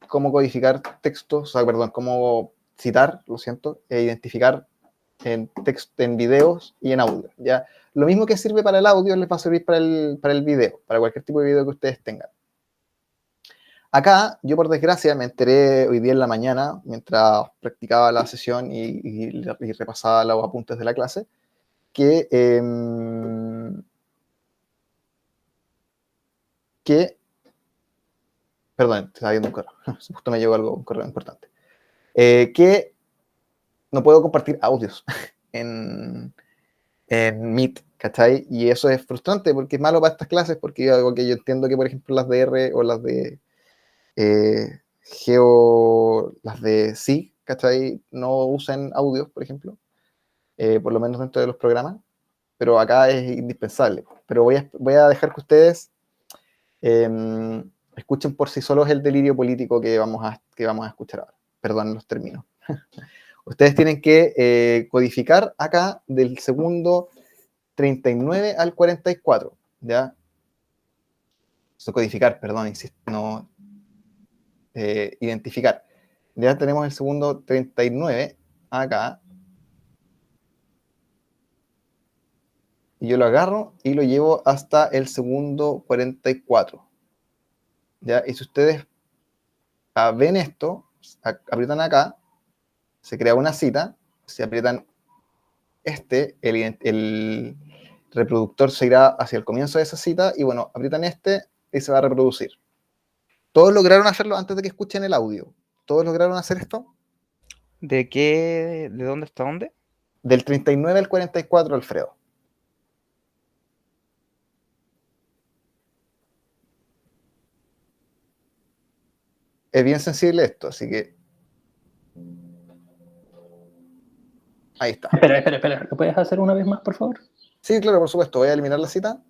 cómo codificar textos, o sea, perdón, cómo citar, lo siento, e identificar en videos y en audio, ¿ya? Lo mismo que sirve para el audio les va a servir para el video, para cualquier tipo de video que ustedes tengan. Acá, yo por desgracia me enteré hoy día en la mañana, mientras practicaba la sesión y repasaba los apuntes de la clase, que perdón, estaba viendo un correo, justo me llegó un correo importante, que no puedo compartir audios en Meet, ¿cachai? Y eso es frustrante porque es malo para estas clases, porque algo que yo entiendo que, por ejemplo, las de R o las de las de SIG, ¿cachai? No usan audios, por ejemplo, por lo menos dentro de los programas, pero acá es indispensable. Pero voy a dejar que ustedes escuchen por sí solos el delirio político que vamos a escuchar ahora. Perdón los términos. Ustedes tienen que codificar acá del segundo 39 al 44, ¿ya? Eso, codificar, perdón, insisto, no, identificar. Ya tenemos el segundo 39 acá. Y yo lo agarro y lo llevo hasta el segundo 44. ¿Ya? Y si ustedes ven esto, aprietan acá, se crea una cita, si aprietan el reproductor se irá hacia el comienzo de esa cita y bueno, aprietan y se va a reproducir. ¿Todos lograron hacerlo antes de que escuchen el audio? ¿Todos lograron hacer esto? ¿De qué? ¿De dónde hasta dónde? Del 39 al 44, Alfredo. Es bien sensible esto, así que ahí está. Espera. ¿Lo puedes hacer una vez más, por favor? Sí, claro, por supuesto. Voy a eliminar la cita.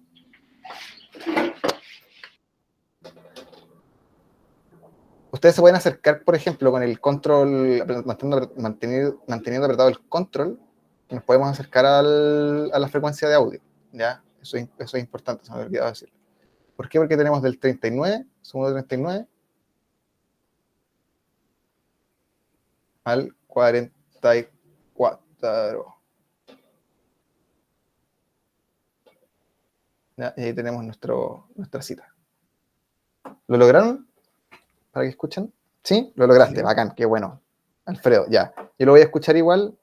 Ustedes se pueden acercar, por ejemplo, con el control, manteniendo apretado el control, nos podemos acercar a la frecuencia de audio, ¿ya? Eso es importante, se me había olvidado decirlo. ¿Por qué? Porque tenemos del 39, segundo 39, al 44. ¿Ya? Y ahí tenemos nuestra cita. ¿Lo lograron? ¿Para que escuchen? ¿Sí? Lo lograste, sí. Bacán, qué bueno. Alfredo, ya. Yo lo voy a escuchar igual.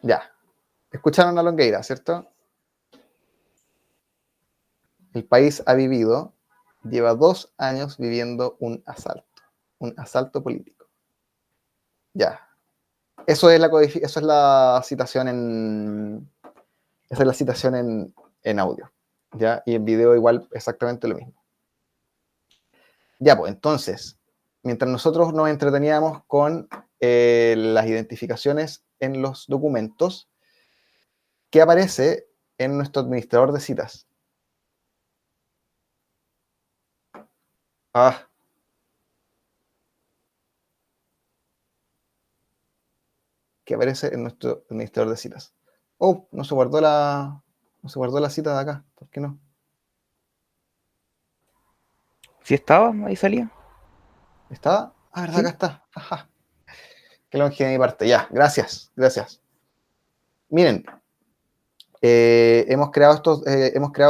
Ya. Escucharon a Longueira, ¿cierto? El país lleva 2 años viviendo un asalto político. Ya. Eso es la citación en audio, ¿ya? Y en video igual exactamente lo mismo. Ya, pues, entonces, mientras nosotros nos entreteníamos con las identificaciones en los documentos, ¿qué aparece en nuestro administrador de citas? ¿Qué aparece en nuestro administrador de citas? Oh, no se guardó la cita de acá. ¿Por qué no? ¿Sí estaba? Ahí salía. ¿Estaba? Ah, verdad, ¿Sí? acá está. Ajá. Qué longe de mi parte. Ya, gracias. Miren, hemos creado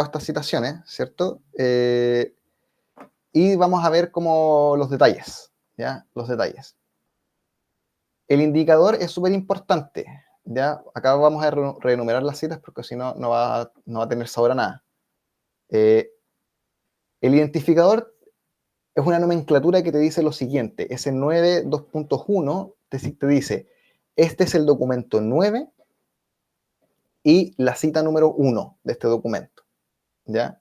estas citaciones, ¿cierto? Y vamos a ver como los detalles, ¿ya? Los detalles. El indicador es súper importante, ¿ya? Acá vamos a reenumerar las citas porque si no, no va a tener sabor a nada. El identificador es una nomenclatura que te dice lo siguiente. Ese 9.2.1 te dice, este es el documento 9 y la cita número 1 de este documento, ¿ya?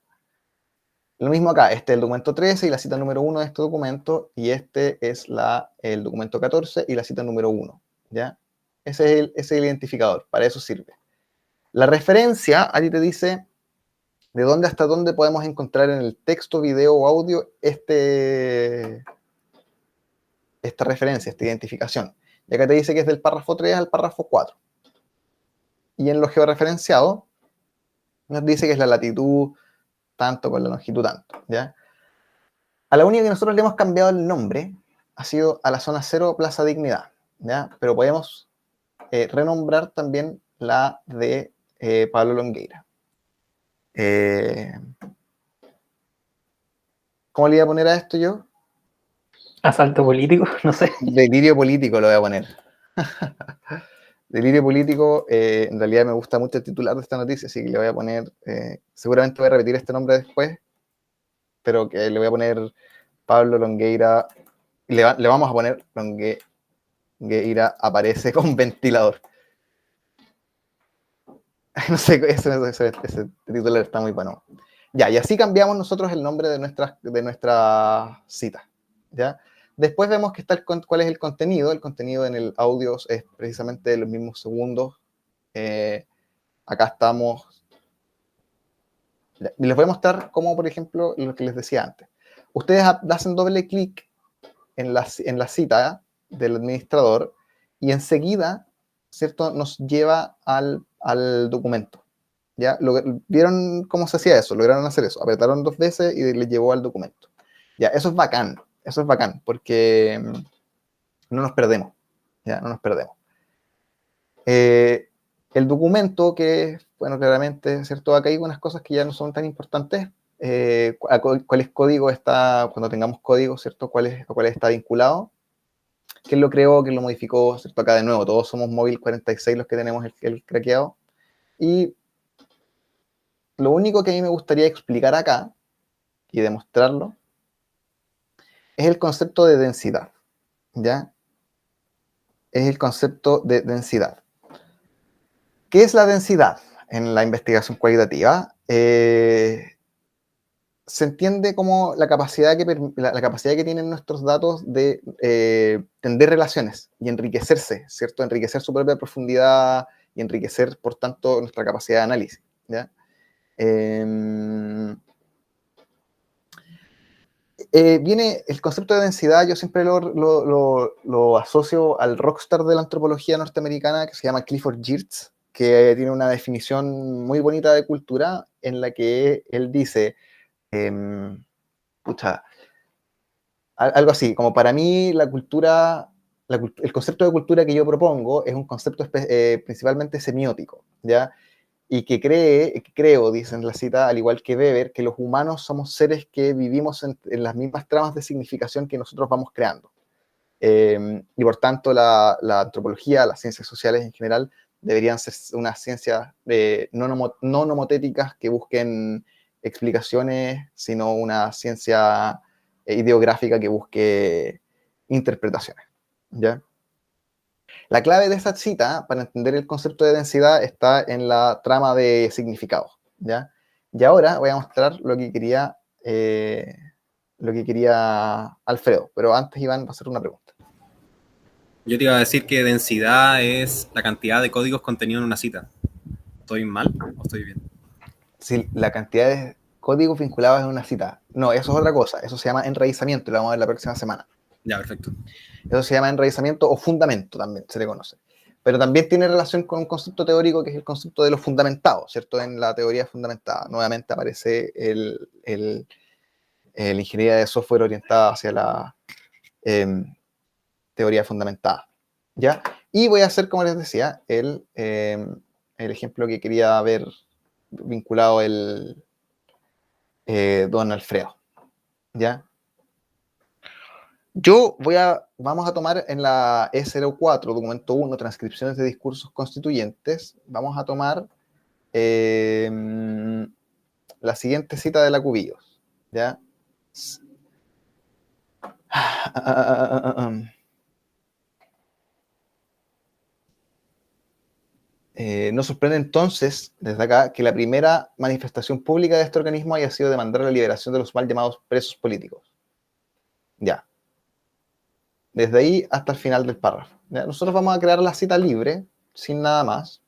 Lo mismo acá, este es el documento 13 y la cita número 1 de este documento, y este es el documento 14 y la cita número 1, ¿ya? Ese es el identificador, para eso sirve. La referencia, allí te dice de dónde hasta dónde podemos encontrar en el texto, video o audio esta referencia, esta identificación. Y acá te dice que es del párrafo 3 al párrafo 4. Y en lo georreferenciado nos dice que es la latitud tanto con la longitud tanto, ¿ya? A la única que nosotros le hemos cambiado el nombre ha sido a la zona 0 Plaza Dignidad, ¿ya? Pero podemos renombrar también la de Pablo Longueira. ¿Cómo le iba a poner a esto yo? Asalto político, no sé. Delirio político lo voy a poner. Delirio político, en realidad me gusta mucho el titular de esta noticia, así que le voy a poner, seguramente voy a repetir este nombre después, pero que le voy a poner Pablo Longueira, le vamos a poner Longueira aparece con ventilador. No sé, ese titular está muy bueno. Ya, y así cambiamos nosotros el nombre de nuestra cita, ¿ya? Después vemos que está cuál es el contenido. El contenido en el audio es precisamente de los mismos segundos. Acá estamos. Y les voy a mostrar cómo, por ejemplo, lo que les decía antes. Ustedes hacen doble clic en la cita del administrador y enseguida, ¿cierto?, nos lleva al documento. ¿Ya? ¿Vieron cómo se hacía eso? Lograron hacer eso. Apretaron 2 veces y les llevó al documento. Ya, eso es bacán, porque no nos perdemos. Ya, no nos perdemos. El documento que, bueno, claramente, ¿cierto? Acá hay unas cosas que ya no son tan importantes. ¿Cuál es código está, cuando tengamos código, ¿cierto? ¿A cuál está vinculado? ¿Quién lo creó? ¿Quién lo modificó? ¿Cierto? Acá de nuevo, todos somos móvil 46 los que tenemos el craqueado. Y lo único que a mí me gustaría explicar acá y demostrarlo es el concepto de densidad, ¿ya? Es el concepto de densidad. ¿Qué es la densidad en la investigación cualitativa? Se entiende como la capacidad que tienen nuestros datos de tender relaciones y enriquecerse, ¿cierto? Enriquecer su propia profundidad y enriquecer, por tanto, nuestra capacidad de análisis, ¿ya? Viene el concepto de densidad, yo siempre lo asocio al rockstar de la antropología norteamericana que se llama Clifford Geertz, que tiene una definición muy bonita de cultura en la que él dice, algo así, como para mí la cultura, el concepto de cultura que yo propongo es un concepto principalmente semiótico, ¿ya? Y que creo, dice en la cita, al igual que Weber, que los humanos somos seres que vivimos en las mismas tramas de significación que nosotros vamos creando. Y por tanto, la antropología, las ciencias sociales en general, deberían ser unas ciencias no nomotéticas que busquen explicaciones, sino una ciencia ideográfica que busque interpretaciones, ¿ya? La clave de esta cita, para entender el concepto de densidad, está en la trama de significados, ¿ya? Y ahora voy a mostrar lo que quería Alfredo, pero antes Iván va a hacer una pregunta. Yo te iba a decir que densidad es la cantidad de códigos contenidos en una cita. ¿Estoy mal o estoy bien? Si la cantidad de códigos vinculados en una cita. No, eso es otra cosa. Eso se llama enraizamiento y lo vamos a ver la próxima semana. Ya, perfecto. Eso se llama enraizamiento o fundamento, también se le conoce. Pero también tiene relación con un concepto teórico que es el concepto de lo fundamentado, ¿cierto? En la teoría fundamentada. Nuevamente aparece el ingeniería de software orientada hacia la teoría fundamentada, ¿ya? Y voy a hacer, como les decía, el ejemplo que quería ver vinculado don Alfredo, ¿ya? Vamos a tomar en la E04, documento 1, transcripciones de discursos constituyentes, vamos a tomar la siguiente cita de la Cubillos, ¿ya? Nos sorprende entonces, desde acá, que la primera manifestación pública de este organismo haya sido demandar la liberación de los mal llamados presos políticos. Ya. Desde ahí hasta el final del párrafo. ¿Ya? Nosotros vamos a crear la cita libre, sin nada más.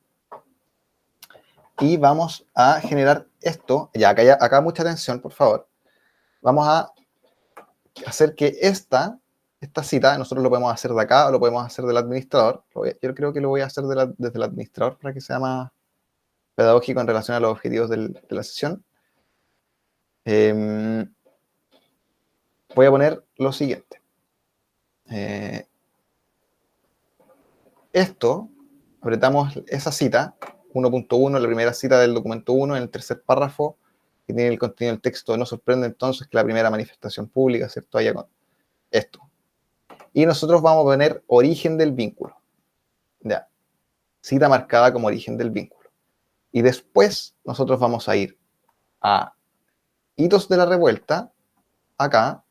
Y vamos a generar esto. Ya, acá mucha atención, por favor. Vamos a hacer que esta cita, nosotros lo podemos hacer de acá o lo podemos hacer del administrador. Yo creo que lo voy a hacer desde el administrador para que sea más pedagógico en relación a los objetivos de la sesión. Voy a poner lo siguiente. Esto, apretamos esa cita, 1.1, la primera cita del documento 1, en el tercer párrafo, que tiene el contenido del texto. No sorprende entonces que la primera manifestación pública, ¿cierto?, haya con esto. Y nosotros vamos a poner origen del vínculo. Ya. Cita marcada como origen del vínculo. Y después nosotros vamos a ir a hitos de la revuelta, acá,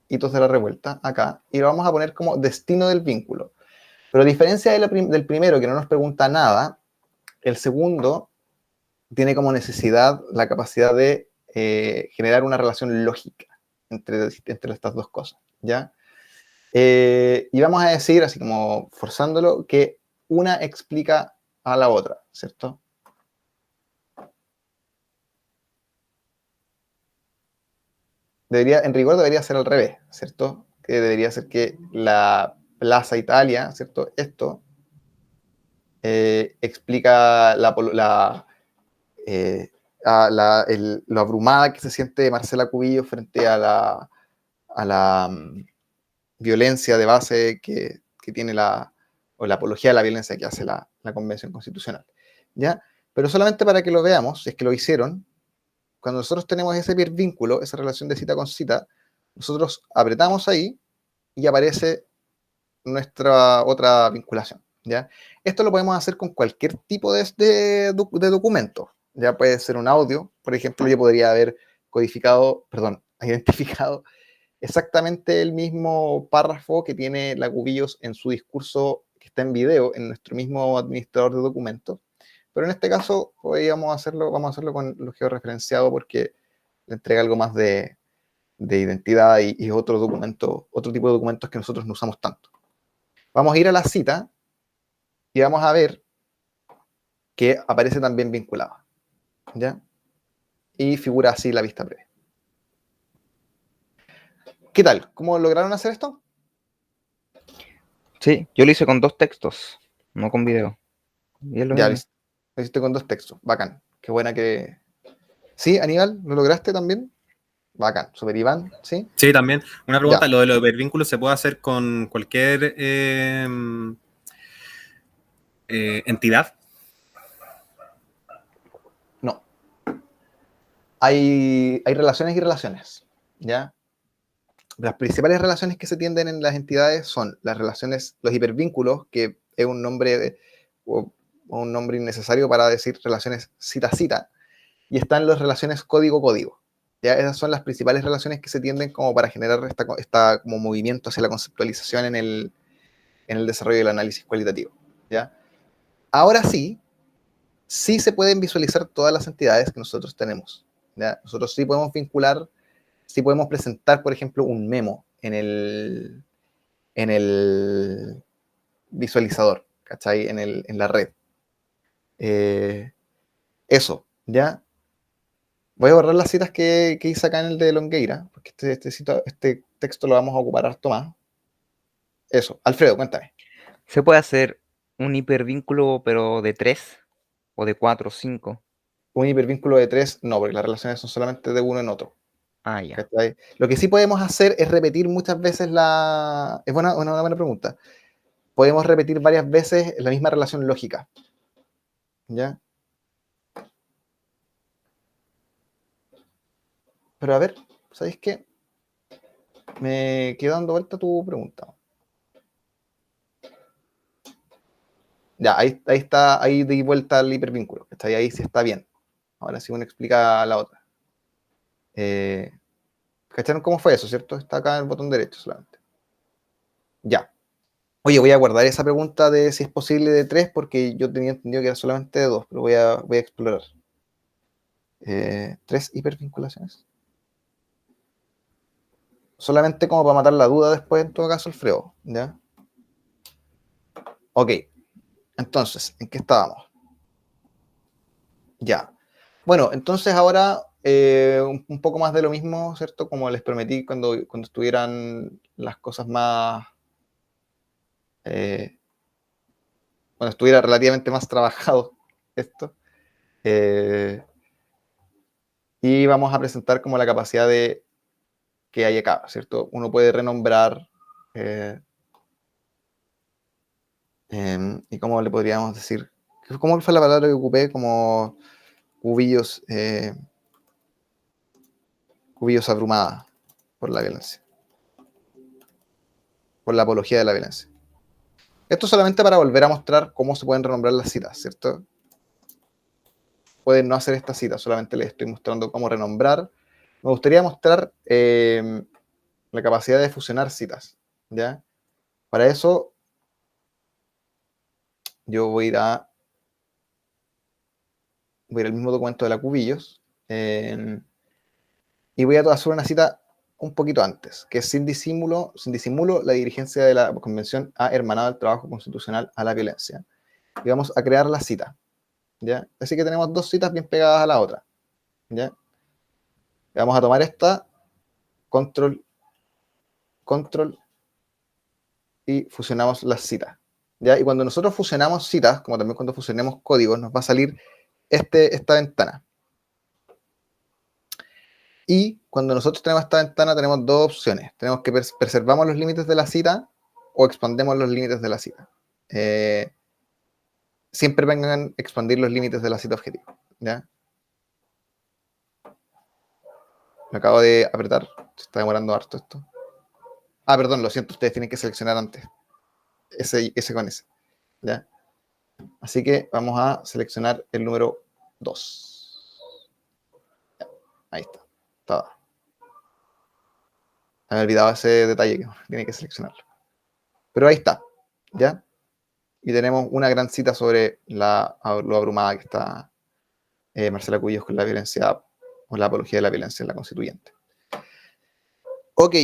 hitos de la revuelta, acá, y lo vamos a poner como destino del vínculo. Pero a diferencia del primero, que no nos pregunta nada, el segundo tiene como necesidad la capacidad de generar una relación lógica entre estas dos cosas, ¿ya? Y vamos a decir, así como forzándolo, que una explica a la otra, ¿cierto? En rigor debería ser al revés, ¿cierto? Que debería ser que la Plaza Italia, ¿cierto? Esto explica lo abrumada que se siente Marcela Cubillo frente a la violencia de base que tiene o la apología de la violencia que hace la Convención Constitucional, ¿ya? Pero solamente para que lo veamos, si es que lo hicieron, cuando nosotros tenemos ese vínculo, esa relación de cita con cita, nosotros apretamos ahí y aparece nuestra otra vinculación, ¿ya? Esto lo podemos hacer con cualquier tipo de documento. Ya puede ser un audio, por ejemplo, yo podría haber identificado exactamente el mismo párrafo que tiene la Cubillos en su discurso que está en video en nuestro mismo administrador de documentos. Pero en este caso vamos a hacerlo con lo georreferenciado porque le entrega algo más de identidad y otro tipo de documentos que nosotros no usamos tanto. Vamos a ir a la cita y vamos a ver que aparece también vinculada, ¿ya? Y figura así la vista previa. ¿Qué tal? ¿Cómo lograron hacer esto? Sí, yo lo hice con 2 textos, no con video. Y es lo Ya, mismo. lo hiciste con 2 textos. Bacán. Qué buena que... ¿Sí, Aníbal? ¿Lo lograste también? Bacán. Super Iván, ¿sí? Sí, también. Una pregunta, Ya. ¿lo de los hipervínculos se puede hacer con cualquier entidad? No. Hay relaciones y relaciones, ¿ya? Las principales relaciones que se tienden en las entidades son las relaciones, los hipervínculos, que es un nombre o un nombre innecesario para decir relaciones cita-cita, y están las relaciones código-código. ¿Ya? Esas son las principales relaciones que se tienden como para generar esta como movimiento hacia la conceptualización en el desarrollo del análisis cualitativo, ¿ya? Ahora sí se pueden visualizar todas las entidades que nosotros tenemos, ¿ya? Nosotros sí podemos vincular, sí podemos presentar, por ejemplo, un memo en el visualizador, ¿cachai? En la red. Eso, ¿ya? Voy a borrar las citas que hice acá en el de Longueira, porque este texto lo vamos a ocupar harto más. Eso, Alfredo, cuéntame. ¿Se puede hacer un hipervínculo pero de 3 o de 4 o 5? Un hipervínculo de 3, no, porque las relaciones son solamente de uno en otro. Ah, ya. ¿Cachai? Lo que sí podemos hacer es repetir muchas veces Es una buena pregunta. Podemos repetir varias veces la misma relación lógica. ¿Ya? Pero a ver, ¿sabéis qué? Me quedo dando vuelta tu pregunta. Ya, ahí está, ahí di vuelta al hipervínculo. Está ahí sí está bien. Ahora sí uno explica la otra. ¿Cacharon cómo fue eso, cierto? Está acá en el botón derecho solamente. Ya. Oye, voy a guardar esa pregunta de si es posible de 3 porque yo tenía entendido que era solamente de 2, pero voy a explorar. 3 hipervinculaciones. Solamente como para matar la duda después, en todo caso, Alfredo. ¿Ya? Ok. Entonces, ¿en qué estábamos? Ya. Bueno, entonces ahora un poco más de lo mismo, ¿cierto? Como les prometí cuando estuvieran las cosas más... eh, cuando estuviera relativamente más trabajado esto. eh, y vamos a presentar como la capacidad de que hay acá, ¿cierto? Uno puede renombrar eh, y cómo le podríamos decir, ¿cómo fue la palabra que ocupé? Como cubillos, cubillos abrumada por la violencia, por la apología de la violencia. Esto solamente para volver a mostrar cómo se pueden renombrar las citas, ¿cierto? Pueden no hacer esta cita, solamente les estoy mostrando cómo renombrar. Me gustaría mostrar la capacidad de fusionar citas, ¿ya? Para eso yo voy a ir al mismo documento de la Cubillos y voy a hacer una cita un poquito antes, que es sin disimulo, la dirigencia de la Convención ha hermanado el trabajo constitucional a la violencia. Y vamos a crear la cita, ¿ya? Así que tenemos dos citas bien pegadas a la otra, ¿ya? Y vamos a tomar esta, control, control, y fusionamos las citas, ¿ya? Y cuando nosotros fusionamos citas, como también cuando fusionemos códigos, nos va a salir esta ventana. Y cuando nosotros tenemos esta ventana, tenemos dos opciones. Tenemos que preservamos los límites de la cita o expandemos los límites de la cita. Siempre vengan a expandir los límites de la cita objetivo, ¿ya? Me acabo de apretar. Se está demorando harto esto. Ah, perdón, lo siento. Ustedes tienen que seleccionar antes. Ese con ese, ¿ya? Así que vamos a seleccionar el número 2. Ahí está. Estaba. Me había olvidado ese detalle que tiene que seleccionarlo. Pero ahí está, ¿ya? Y tenemos una gran cita sobre lo abrumada que está Marcela Cubillos con la violencia o la apología de la violencia en la constituyente. Ok,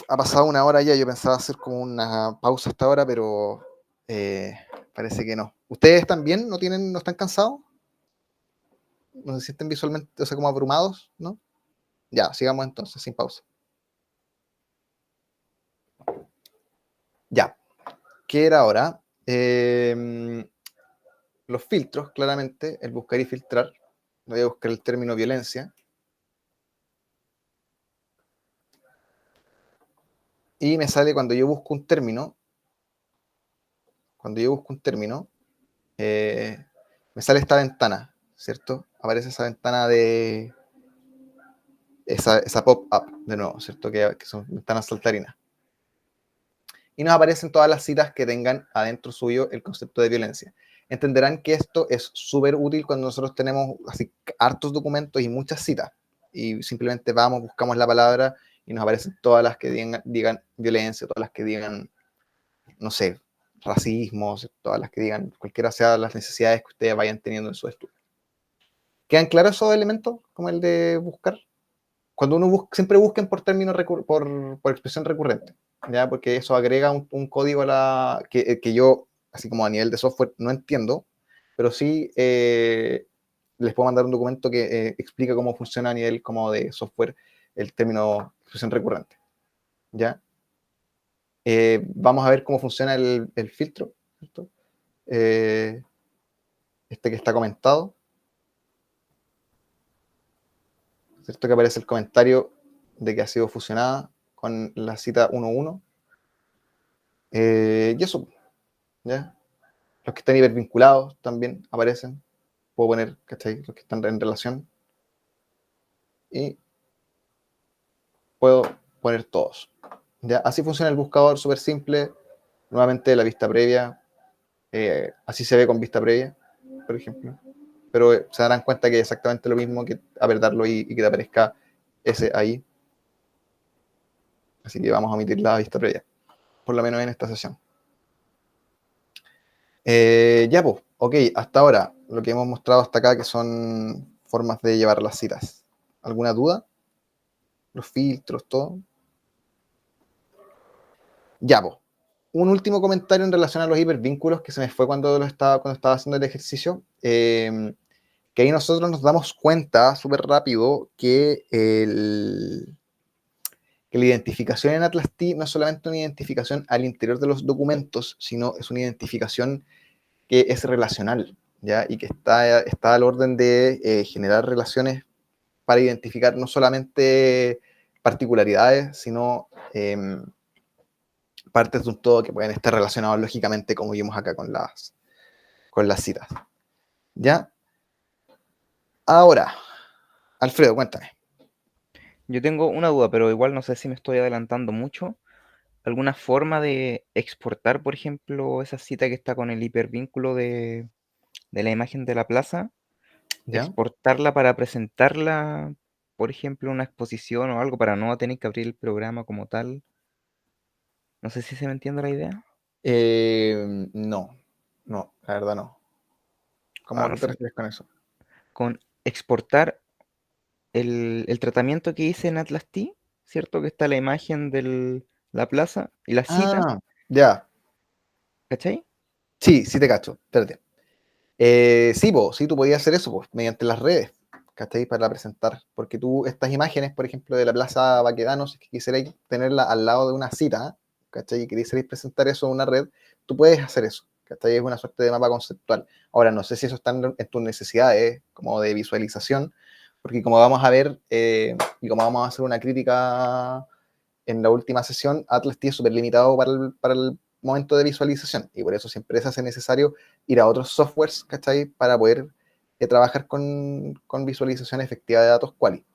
ha pasado una hora ya. Yo pensaba hacer como una pausa hasta ahora, pero parece que no. ¿Ustedes están bien? ¿No están cansados? ¿No se sienten visualmente, o sea, como abrumados? ¿No? Ya, sigamos entonces, sin pausa. Ya. ¿Qué era ahora? Los filtros, claramente, el buscar y filtrar. Voy a buscar el término violencia. Y me sale cuando yo busco un término, me sale esta ventana, ¿cierto? Aparece esa ventana de esa pop-up de nuevo, ¿cierto? Que son ventanas saltarinas. Y nos aparecen todas las citas que tengan adentro suyo el concepto de violencia. Entenderán que esto es súper útil cuando nosotros tenemos así hartos documentos y muchas citas. Y simplemente vamos, buscamos la palabra y nos aparecen todas las que digan violencia, todas las que digan, no sé, racismo, todas las que digan cualquiera sea las necesidades que ustedes vayan teniendo en su estudio. ¿Quedan claros esos elementos, como el de buscar? Cuando uno siempre busquen por término por expresión recurrente, ¿ya? Porque eso agrega un código que yo, así como a nivel de software, no entiendo, pero sí les puedo mandar un documento que explica cómo funciona a nivel como de software el término expresión recurrente, ¿ya? Vamos a ver cómo funciona el filtro, ¿cierto? Este que está comentado, ¿cierto? Que aparece el comentario de que ha sido fusionada con la cita 1.1. Y eso, ¿ya? Los que están hipervinculados también aparecen. Puedo poner, ¿cachai? Los que están en relación. Y puedo poner todos. ¿ya? Así funciona el buscador, súper simple. Nuevamente la vista previa, así se ve con vista previa, por ejemplo. Pero se darán cuenta que es exactamente lo mismo que apretarlo y que te aparezca ese ahí. Así que vamos a omitir la vista previa, por lo menos en esta sesión. Ya, pues, ok, hasta ahora lo que hemos mostrado hasta acá, que son formas de llevar las citas. ¿Alguna duda? Los filtros, todo. Ya, pues. Un último comentario en relación a los hipervínculos que se me fue cuando estaba haciendo el ejercicio. Que ahí nosotros nos damos cuenta súper rápido que la identificación en Atlas-T no es solamente una identificación al interior de los documentos, sino es una identificación que es relacional, ¿ya? Y que está al orden de generar relaciones para identificar no solamente particularidades, sino partes de un todo que pueden estar relacionados lógicamente, como vimos acá con las citas. ¿Ya? Ahora, Alfredo, cuéntame. Yo tengo una duda, pero igual no sé si me estoy adelantando mucho. ¿Alguna forma de exportar, por ejemplo, esa cita que está con el hipervínculo de la imagen de la plaza? ¿Ya? Exportarla para presentarla, por ejemplo, en una exposición o algo, para no tener que abrir el programa como tal. No sé si se me entiende la idea. No, la verdad no. ¿Cómo Ah, a no qué te sé. refieres con eso? Con exportar el tratamiento que hice en Atlas T, ¿cierto? Que está la imagen de la plaza y la cita, Ah, ya. ¿cachai? Sí, sí te cacho. Espérate. Sí, sí, tú podías hacer eso mediante las redes, ¿cachai? Para presentar. Porque tú, estas imágenes, por ejemplo, de la Plaza Baquedano, si es que quisierais tenerla al lado de una cita, ¿cachai? Y quisierais presentar eso en una red, tú puedes hacer eso, ¿cachai? Es una suerte de mapa conceptual. Ahora, no sé si eso está en tus necesidades, como de visualización, porque como vamos a ver, y como vamos a hacer una crítica en la última sesión, Atlas T es súper limitado para el momento de visualización, y por eso siempre se hace necesario ir a otros softwares, ¿cachai? Para poder trabajar con visualización efectiva de datos quali, de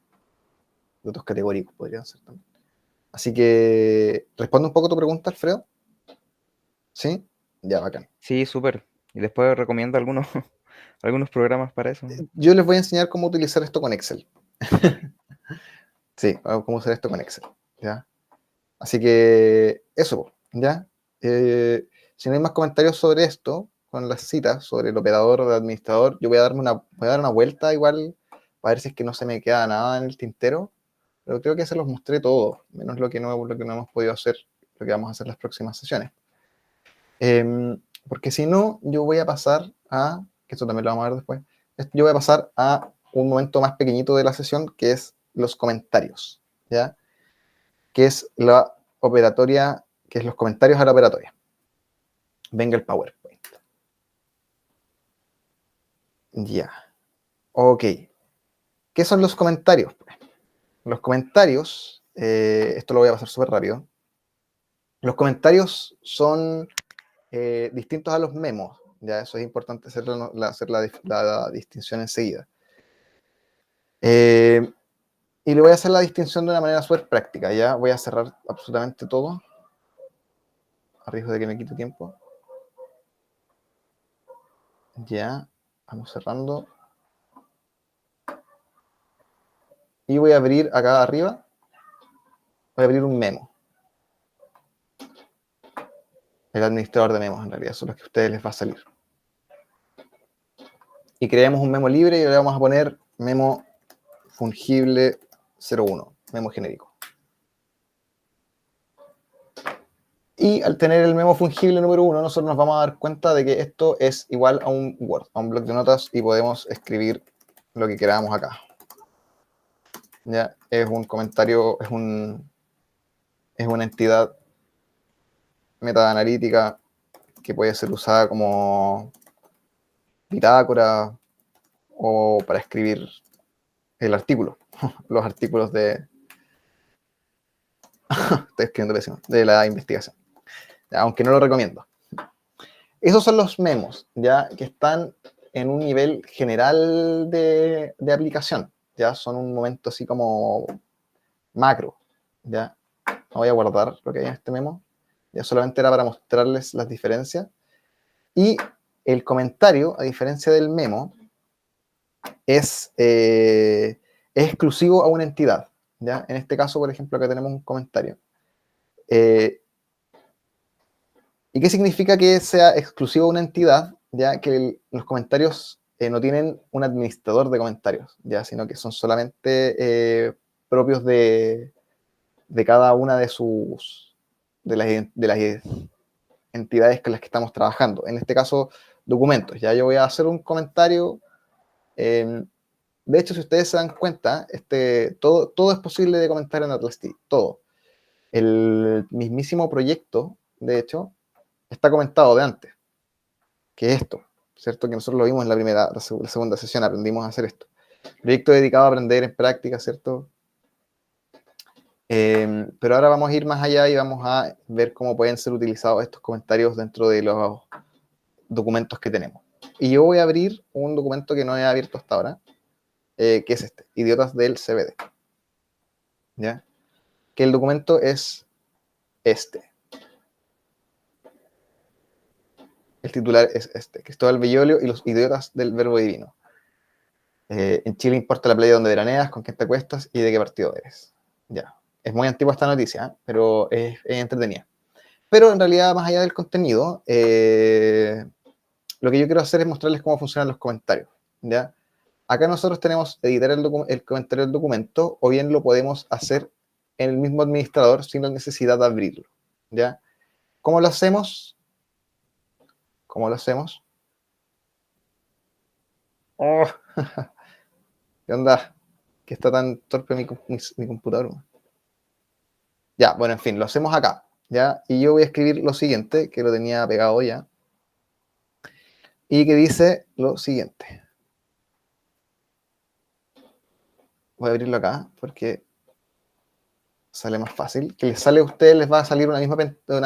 datos categóricos podrían ser también. Así que, ¿responde un poco tu pregunta, Alfredo? ¿Sí? Ya, bacán. Sí, súper. Y después recomiendo algunos, algunos programas para eso. Yo les voy a enseñar cómo utilizar esto con Excel. Sí, cómo usar esto con Excel, ¿ya? Así que, eso, ¿ya? Si no hay más comentarios sobre esto, con las citas, sobre el operador o el administrador, yo voy a dar una vuelta igual, para ver si es que no se me queda nada en el tintero, pero creo que se los mostré todo, menos lo que no hemos podido hacer, lo que vamos a hacer las próximas sesiones. Porque si no, yo voy a pasar que esto también lo vamos a ver después, yo voy a pasar a un momento más pequeñito de la sesión, que es los comentarios, ¿ya? Que es la operatoria, que es los comentarios a la operatoria. Venga el PowerPoint. Ya. Ok. ¿Qué son los comentarios? Los comentarios, esto lo voy a pasar súper rápido. Los comentarios son distintos a los memos. Ya, eso es importante hacer la distinción enseguida. Y le voy a hacer la distinción de una manera súper práctica. Ya voy a cerrar absolutamente todo, a riesgo de que me quite tiempo. Ya, vamos cerrando. Y voy a abrir acá arriba, voy a abrir un memo. El administrador de memos, en realidad, son los que a ustedes les va a salir. Y creamos un memo libre y le vamos a poner memo fungible 01, memo genérico. Y al tener el memo fungible número 1, nosotros nos vamos a dar cuenta de que esto es igual a un Word, a un bloc de notas, y podemos escribir lo que queramos acá. Ya, es un comentario, es una entidad metaanalítica que puede ser usada como bitácora o para escribir el artículo, los artículos estoy escribiendo pésimo, de la investigación, aunque no lo recomiendo. Esos son los memos, ya, que están en un nivel general de aplicación, ya, son un momento así como macro, ya. no voy a guardar lo que hay en este memo, ya solamente era para mostrarles las diferencias. Y el comentario, a diferencia del memo, es exclusivo a una entidad, ¿ya? En este caso, por ejemplo, acá tenemos un comentario. ¿Y qué significa que sea exclusivo a una entidad? Ya que los comentarios no tienen un administrador de comentarios, ya, sino que son solamente propios de cada una de las entidades con las que estamos trabajando. En este caso, documentos. Ya yo voy a hacer un comentario. De hecho, si ustedes se dan cuenta, todo es posible de comentar en Atlas T, todo. El mismísimo proyecto, de hecho, está comentado de antes, que es esto, ¿cierto? Que nosotros lo vimos en la segunda sesión, aprendimos a hacer esto. Proyecto dedicado a aprender en práctica, ¿cierto? Pero ahora vamos a ir más allá y vamos a ver cómo pueden ser utilizados estos comentarios dentro de los documentos que tenemos. Y yo voy a abrir un documento que no he abierto hasta ahora, que es este, Idiotas del CBD. ¿Ya? Que el documento es este. El titular es este, Cristóbal Bellolio y los idiotas del verbo divino. En Chile importa la playa donde veraneas, con quién te acuestas y de qué partido eres. Ya. Es muy antigua esta noticia, ¿eh? Pero es entretenida. Pero en realidad, más allá del contenido, lo que yo quiero hacer es mostrarles cómo funcionan los comentarios. ¿Ya? Acá nosotros tenemos editar el comentario del documento, o bien lo podemos hacer en el mismo administrador sin la necesidad de abrirlo. ¿Ya? ¿Cómo lo hacemos? ¿Cómo lo hacemos? Oh, ¿qué onda? Que está tan torpe mi computador. Ya, bueno, en fin, lo hacemos acá. ¿Ya? Y yo voy a escribir lo siguiente, que lo tenía pegado ya. Y que dice lo siguiente. Voy a abrirlo acá, porque sale más fácil. Que les sale a ustedes, les va a salir una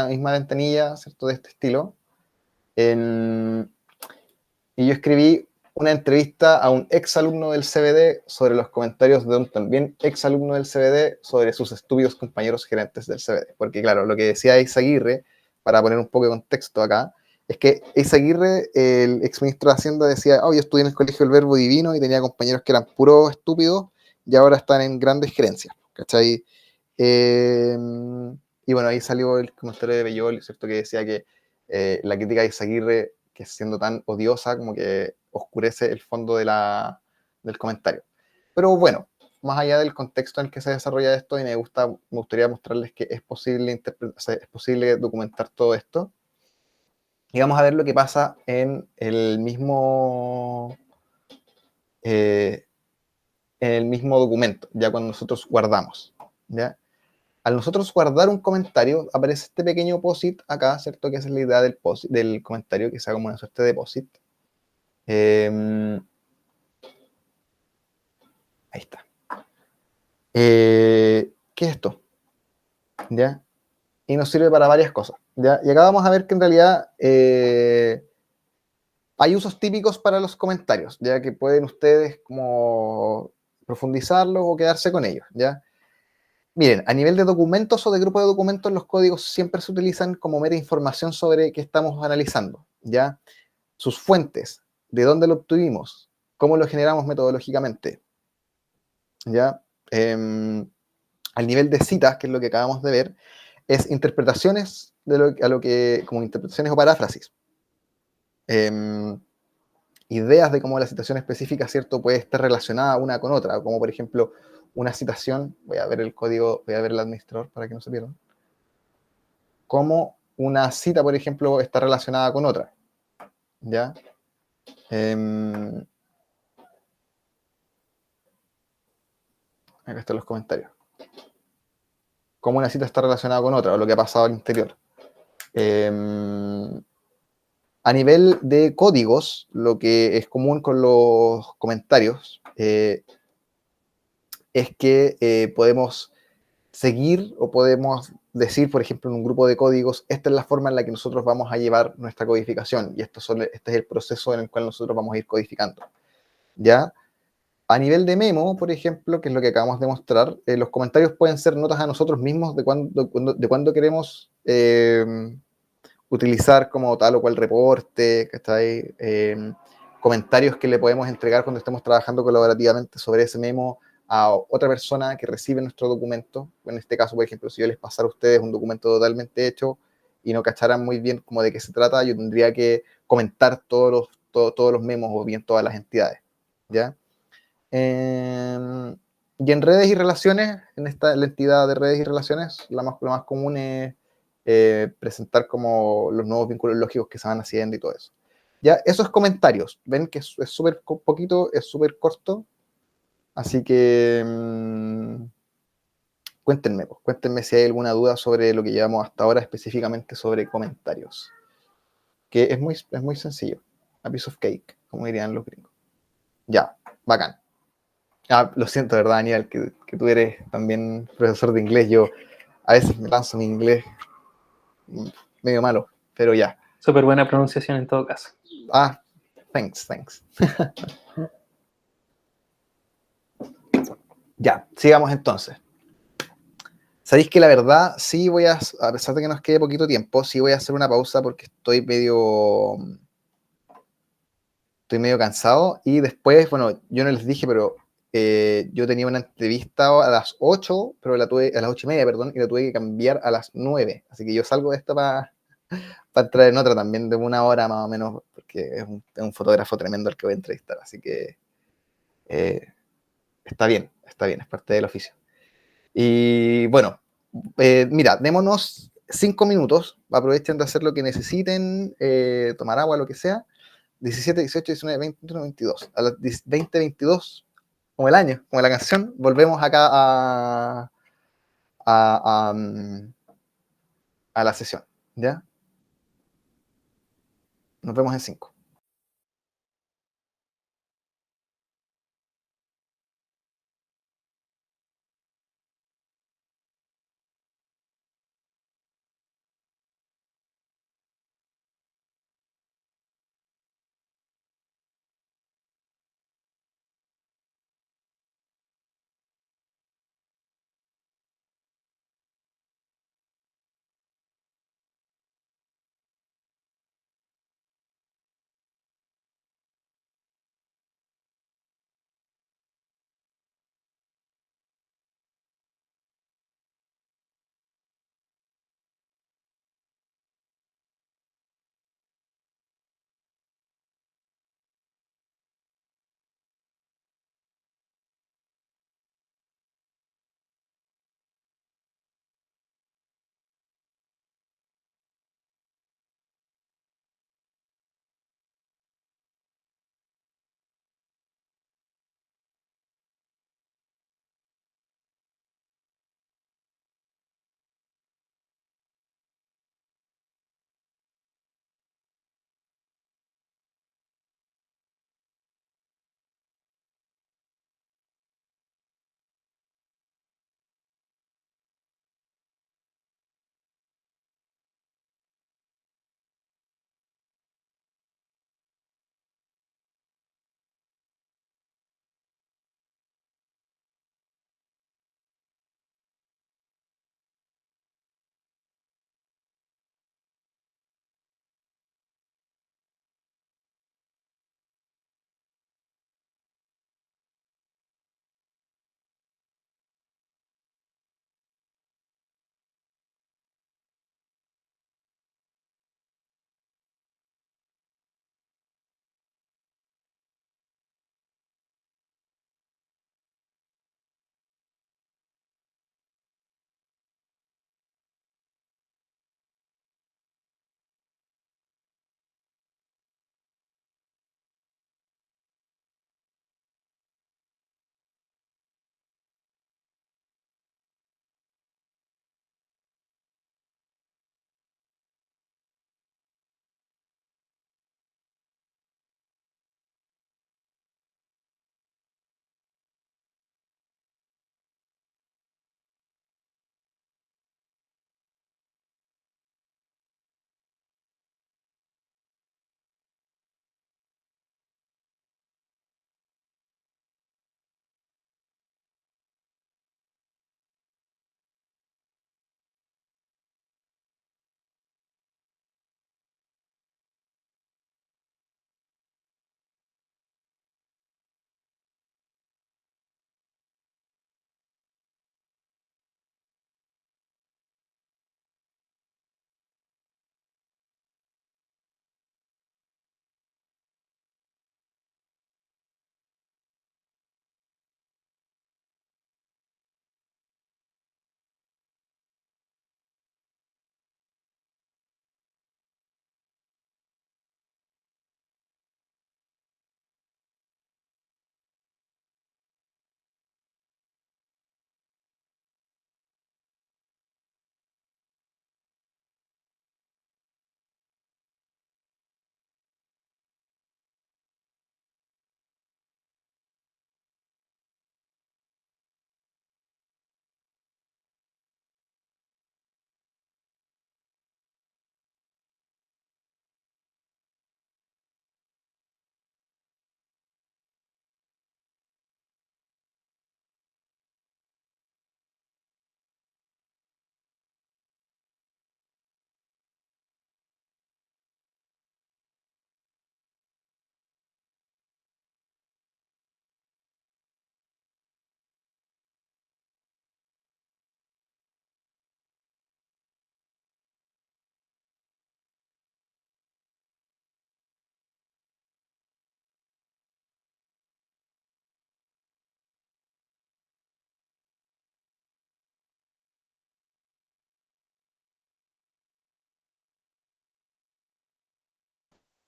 misma ventanilla, ¿cierto? De este estilo. Y yo escribí una entrevista a un ex alumno del CBD sobre los comentarios de un también ex alumno del CBD sobre sus estúpidos compañeros gerentes del CBD. Porque claro, lo que decía Eizaguirre, para poner un poco de contexto acá, es que Eizaguirre, el ex ministro de Hacienda, decía, yo estudié en el Colegio del Verbo Divino y tenía compañeros que eran puros estúpidos y ahora están en grandes gerencias, ¿cachai? Y bueno, ahí salió el comentario de Bellol, ¿cierto? Que decía que la crítica de Eizaguirre, que siendo tan odiosa, como que oscurece el fondo del comentario. Pero bueno, más allá del contexto en el que se desarrolla esto, y me gustaría mostrarles que es posible documentar todo esto. Y vamos a ver lo que pasa en el mismo documento, ya cuando nosotros guardamos, ¿ya? Al nosotros guardar un comentario, aparece este pequeño POSIT acá, ¿cierto? Que esa es la idea del comentario, que sea como una suerte de POSIT. Ahí está. ¿Qué es esto? ¿Ya? Y nos sirve para varias cosas, ¿ya? Y acá vamos a ver que en realidad hay usos típicos para los comentarios, ya que pueden ustedes como profundizarlos o quedarse con ellos, ¿ya? Miren, a nivel de documentos o de grupo de documentos, los códigos siempre se utilizan como mera información sobre qué estamos analizando, ¿ya? Sus fuentes, de dónde lo obtuvimos, cómo lo generamos metodológicamente, ¿ya? Al nivel de citas, que es lo que acabamos de ver, es interpretaciones como interpretaciones o paráfrasis. Ideas de cómo la citación específica, ¿cierto?, puede estar relacionada una con otra, como por ejemplo una citación, voy a ver el código, voy a ver el administrador para que no se pierdan, como una cita, por ejemplo, está relacionada con otra, ¿ya? Acá están los comentarios. Cómo una cita está relacionada con otra, o lo que ha pasado al interior. A nivel de códigos, lo que es común con los comentarios es que podemos seguir o podemos decir, por ejemplo, en un grupo de códigos, esta es la forma en la que nosotros vamos a llevar nuestra codificación y este es el proceso en el cual nosotros vamos a ir codificando, ¿ya? A nivel de memo, por ejemplo, que es lo que acabamos de mostrar, los comentarios pueden ser notas a nosotros mismos de cuándo queremos utilizar como tal o cual reporte, ¿cachai? Comentarios que le podemos entregar cuando estemos trabajando colaborativamente sobre ese memo a otra persona que recibe nuestro documento. En este caso, por ejemplo, si yo les pasara a ustedes un documento totalmente hecho y no cacharan muy bien como de qué se trata, yo tendría que comentar todos los memos o bien todas las entidades, ¿ya? Y en redes y relaciones, la entidad de redes y relaciones, lo más común es presentar como los nuevos vínculos lógicos que se van haciendo y todo eso. Ya, esos comentarios, ven que es súper poquito, es súper corto, así que cuéntenme, pues, cuéntenme si hay alguna duda sobre lo que llevamos hasta ahora, específicamente sobre comentarios, que es muy sencillo, a piece of cake, como dirían los gringos. Ya, bacán. Ah, lo siento, ¿verdad, Daniel? Que tú eres también profesor de inglés. Yo a veces me lanzo mi inglés medio malo, pero ya. Súper buena pronunciación en todo caso. Ah, thanks. Ya, sigamos entonces. Sabéis que la verdad, sí voy a pesar de que nos quede poquito tiempo, sí voy a hacer una pausa porque estoy medio cansado y después, bueno, yo no les dije, pero yo tenía una entrevista a las 8, pero la tuve a las 8:30, perdón, y la tuve que cambiar a las 9. Así que yo salgo de esta para entrar en otra también de 1 hora más o menos, porque es un fotógrafo tremendo el que voy a entrevistar. Así que eh, está bien, es parte del oficio. Y bueno, mira, démonos 5 minutos, aprovechen de hacer lo que necesiten, tomar agua, lo que sea. 17, 18, 19, 20, 21, 22. A las 20, 22, como el año, como la canción, volvemos acá a, a, a la sesión. ¿Ya? Nos vemos en 5.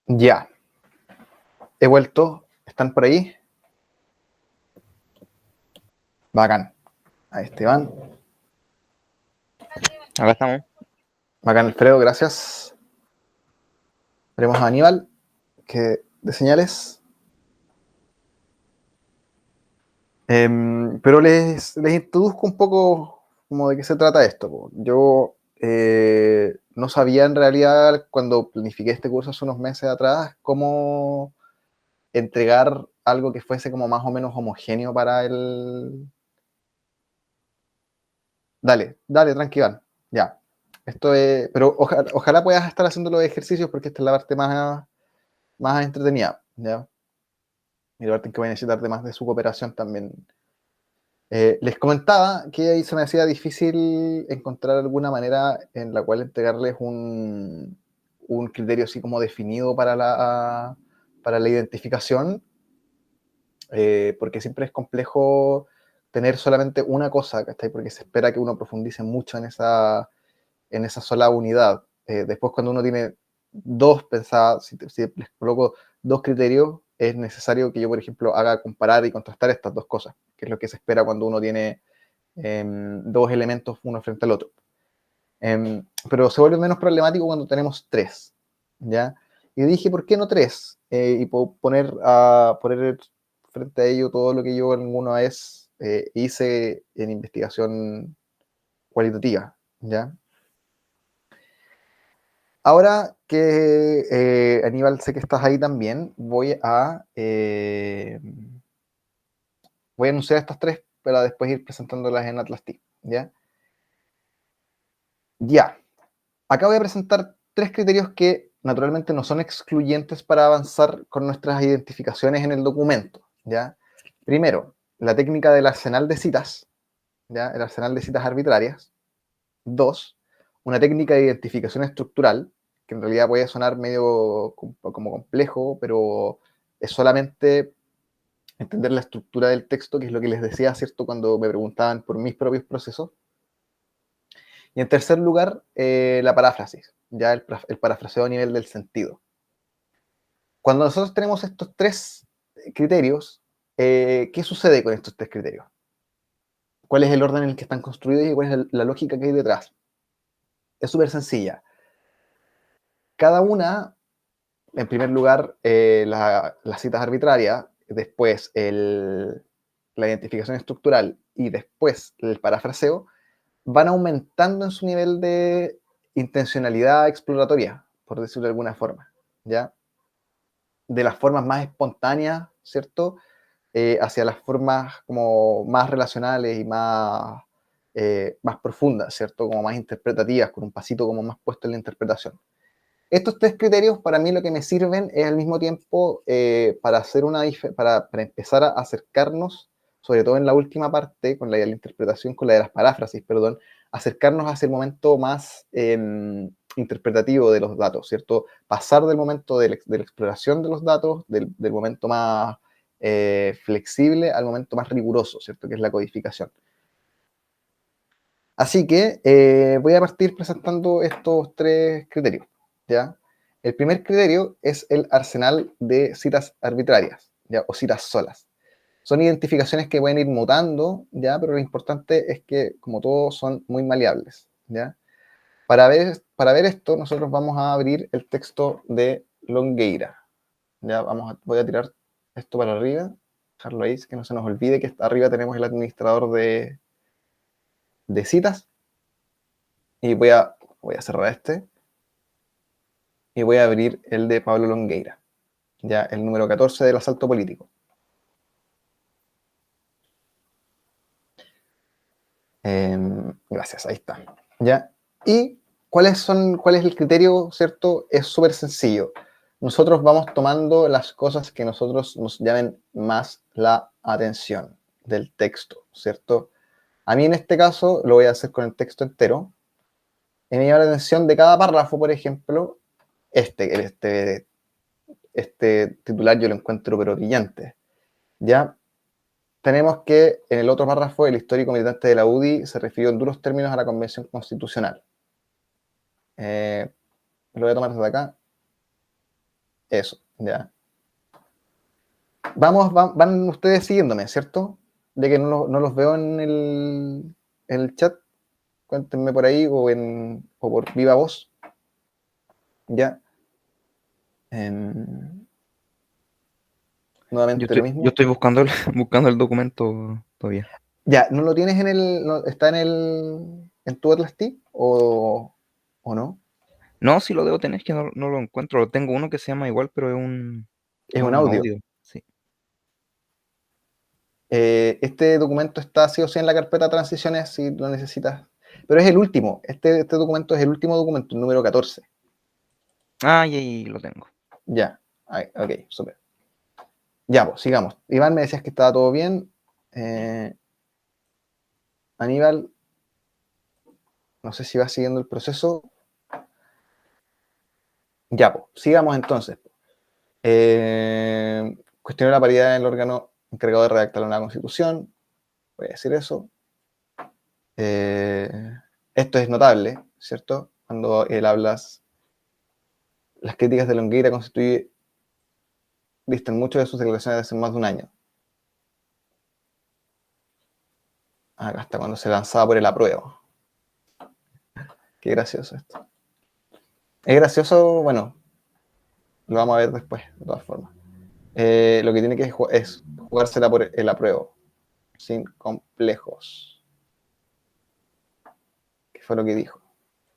Ya, he vuelto. ¿Están por ahí? Bacán. Ahí Esteban. Acá estamos. Bacán Alfredo, gracias. Veremos a Aníbal, que de señales. Pero les introduzco un poco como de qué se trata esto, po. Yo no sabía en realidad cuando planifiqué este curso hace unos meses atrás cómo entregar algo que fuese como más o menos homogéneo para el... Dale, dale, tranqui, Iván. Ya. Esto es... Pero ojalá puedas estar haciendo los ejercicios porque esta es la parte más entretenida, ¿ya? Y la parte en que voy a necesitar de más de su cooperación también. Les comentaba que ahí se me hacía difícil encontrar alguna manera en la cual entregarles un criterio así como definido para la identificación, porque siempre es complejo tener solamente una cosa, ¿cachai? Porque se espera que uno profundice mucho en esa sola unidad. Después cuando uno tiene dos, pensaba, si les coloco dos criterios, es necesario que yo, por ejemplo, haga comparar y contrastar estas dos cosas, que es lo que se espera cuando uno tiene dos elementos uno frente al otro. Pero se vuelve menos problemático cuando tenemos tres, ¿ya? Y dije, ¿por qué no tres? Y puedo poner frente a ello todo lo que yo alguna vez hice en investigación cualitativa, ¿ya? Ahora que Aníbal, sé que estás ahí también, voy a anunciar estas tres para después ir presentándolas en Atlas T, ¿ya? Ya. Acá voy a presentar tres criterios que naturalmente no son excluyentes para avanzar con nuestras identificaciones en el documento, ¿ya? Primero, la técnica del arsenal de citas, ¿ya? El arsenal de citas arbitrarias. Dos, una técnica de identificación estructural, que en realidad puede sonar medio como complejo, pero es solamente entender la estructura del texto, que es lo que les decía, ¿cierto?, cuando me preguntaban por mis propios procesos. Y en tercer lugar, la paráfrasis, ya el parafraseo a nivel del sentido. Cuando nosotros tenemos estos tres criterios, ¿qué sucede con estos tres criterios? ¿Cuál es el orden en el que están construidos y cuál es la lógica que hay detrás? Es súper sencilla. Cada una, en primer lugar, las citas arbitrarias, después la identificación estructural y después el parafraseo, van aumentando en su nivel de intencionalidad exploratoria, por decirlo de alguna forma, ¿ya? De las formas más espontáneas, ¿cierto? Hacia las formas como más relacionales y más profundas, ¿cierto? Como más interpretativas, con un pasito como más puesto en la interpretación. Estos tres criterios para mí lo que me sirven es al mismo tiempo para empezar a acercarnos, sobre todo en la última parte, con la de la interpretación, con la de las paráfrasis, perdón, acercarnos hacia el momento más interpretativo de los datos, ¿cierto? Pasar del momento de la exploración de los datos, del momento más flexible al momento más riguroso, ¿cierto? Que es la codificación. Así que voy a partir presentando estos tres criterios, ¿ya? El primer criterio es el arsenal de citas arbitrarias, ¿ya? O citas solas. Son identificaciones que pueden ir mutando, ¿ya? Pero lo importante es que, como todos, son muy maleables, ¿ya? Para ver esto, nosotros vamos a abrir el texto de Longueira, ¿ya? Voy a tirar esto para arriba, dejarlo ahí, que no se nos olvide que arriba tenemos el administrador de citas. Y voy a cerrar este y voy a abrir el de Pablo Longueira, ya el número 14 del asalto político. Gracias, ahí está. ¿Ya? ¿Y cuál es el criterio, cierto? Es súper sencillo. Nosotros vamos tomando las cosas que nosotros nos llamen más la atención del texto, ¿cierto? A mí en este caso lo voy a hacer con el texto entero. Y me llama la atención de cada párrafo, por ejemplo, este titular yo lo encuentro pero brillante. Ya tenemos que en el otro párrafo el histórico militante de la UDI se refirió en duros términos a la Convención Constitucional. Lo voy a tomar desde acá. Eso, ya. Van ustedes siguiéndome, ¿cierto? De que no los veo en el chat. Cuéntenme por ahí o por viva voz. Ya. Nuevamente lo Yo mismo. estoy buscando buscando el documento todavía. Ya, ¿no lo tienes está en tu Atlas T o no? No, sí lo debo tener, es que no lo encuentro. Lo tengo uno que se llama igual, pero Es es un un audio. audio. Sí. Este documento está sí o sí en la carpeta transiciones si lo necesitas. Pero es el último. Este documento es el último documento, el número 14. Ah, y ahí lo tengo. Ya. Ahí, ok, súper. Ya, pues, sigamos. Iván, me decías que estaba todo bien. Aníbal, no sé si va siguiendo el proceso. Ya, pues, sigamos entonces. Cuestionar la paridad en el órgano encargado de redactar una constitución. Voy a decir eso. Esto es notable, ¿cierto? Cuando él hablas, las críticas de Longueira distan mucho de sus declaraciones de hace más de un año. Acá está cuando se lanzaba por el apruebo. Qué gracioso esto. Es gracioso, bueno, lo vamos a ver después, de todas formas. Lo que tiene que es jugársela por el apruebo, sin complejos. ¿Qué fue lo que dijo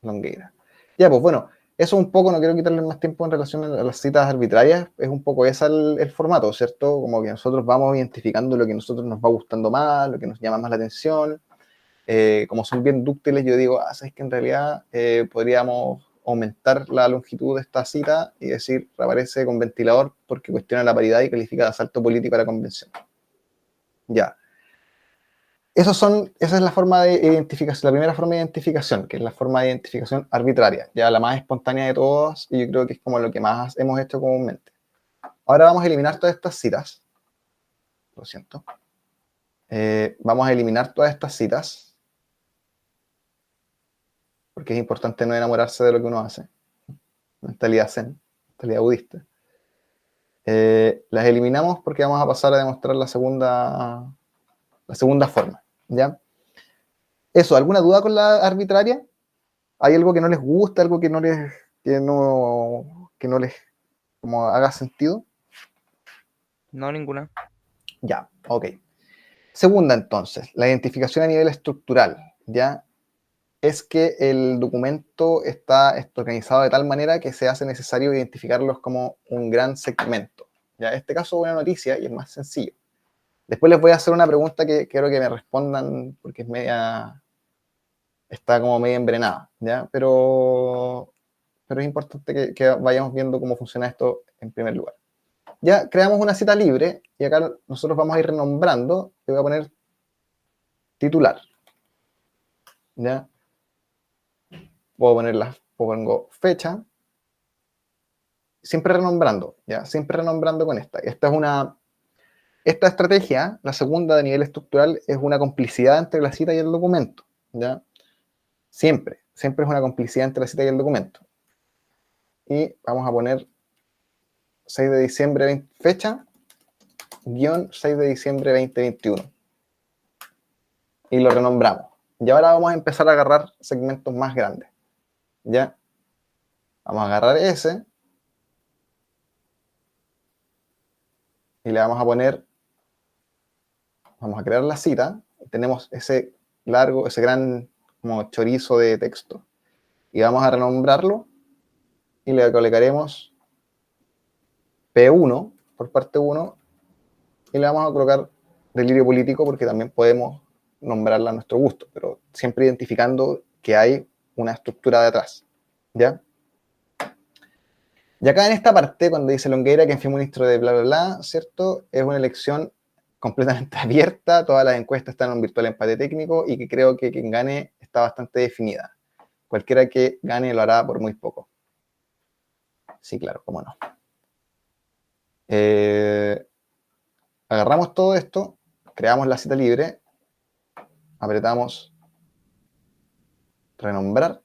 Longueira? Ya, pues bueno, eso un poco, no quiero quitarle más tiempo en relación a las citas arbitrarias, es un poco ese el formato, ¿cierto? Como que nosotros vamos identificando lo que a nosotros nos va gustando más, lo que nos llama más la atención. Como son bien dúctiles, yo digo, sabes que en realidad podríamos aumentar la longitud de esta cita y decir, reaparece con ventilador porque cuestiona la paridad y califica de asalto político a la convención. Ya. Esa es la forma de identificación, la primera forma de identificación, que es la forma de identificación arbitraria, ya la más espontánea de todas, y yo creo que es como lo que más hemos hecho comúnmente. Ahora vamos a eliminar todas estas citas. Lo siento. Vamos a eliminar todas estas citas, porque es importante no enamorarse de lo que uno hace. Mentalidad zen, mentalidad budista. Las eliminamos porque vamos a pasar a demostrar la segunda forma, ¿ya? Eso, ¿alguna duda con la arbitraria? ¿Hay algo que no les gusta, algo que no les como haga sentido? No, ninguna. Ya, ok. Segunda, entonces, la identificación a nivel estructural, ¿ya? Es que el documento está organizado de tal manera que se hace necesario identificarlos como un gran segmento. ¿Ya? En este caso es una noticia y es más sencillo. Después les voy a hacer una pregunta que quiero que me respondan porque está como media envenenada, ¿ya? Pero es importante que vayamos viendo cómo funciona esto en primer lugar. Ya creamos una cita libre y acá nosotros vamos a ir renombrando. Le voy a poner titular. ¿Ya? Pongo fecha. Siempre renombrando, ¿ya? Siempre renombrando con esta. Esta estrategia, la segunda de nivel estructural, es una complicidad entre la cita y el documento, ¿ya? Siempre es una complicidad entre la cita y el documento. Y vamos a poner 6 de diciembre, fecha, guión 6 de diciembre 2021. Y lo renombramos. Y ahora vamos a empezar a agarrar segmentos más grandes. ¿Ya? Vamos a agarrar ese y le vamos a poner, vamos a crear la cita. Tenemos ese largo, ese gran como chorizo de texto. Y vamos a renombrarlo y le colocaremos P1 por parte 1 y le vamos a colocar delirio político porque también podemos nombrarla a nuestro gusto, pero siempre identificando que hay una estructura detrás. ¿Ya? Y acá en esta parte, cuando dice Longueira, quien fue ministro de bla, bla, bla, ¿cierto? Es una elección completamente abierta, todas las encuestas están en un virtual empate técnico y que creo que quien gane está bastante definida. Cualquiera que gane lo hará por muy poco. Sí, claro, cómo no. Agarramos todo esto, creamos la cita libre, apretamos renombrar,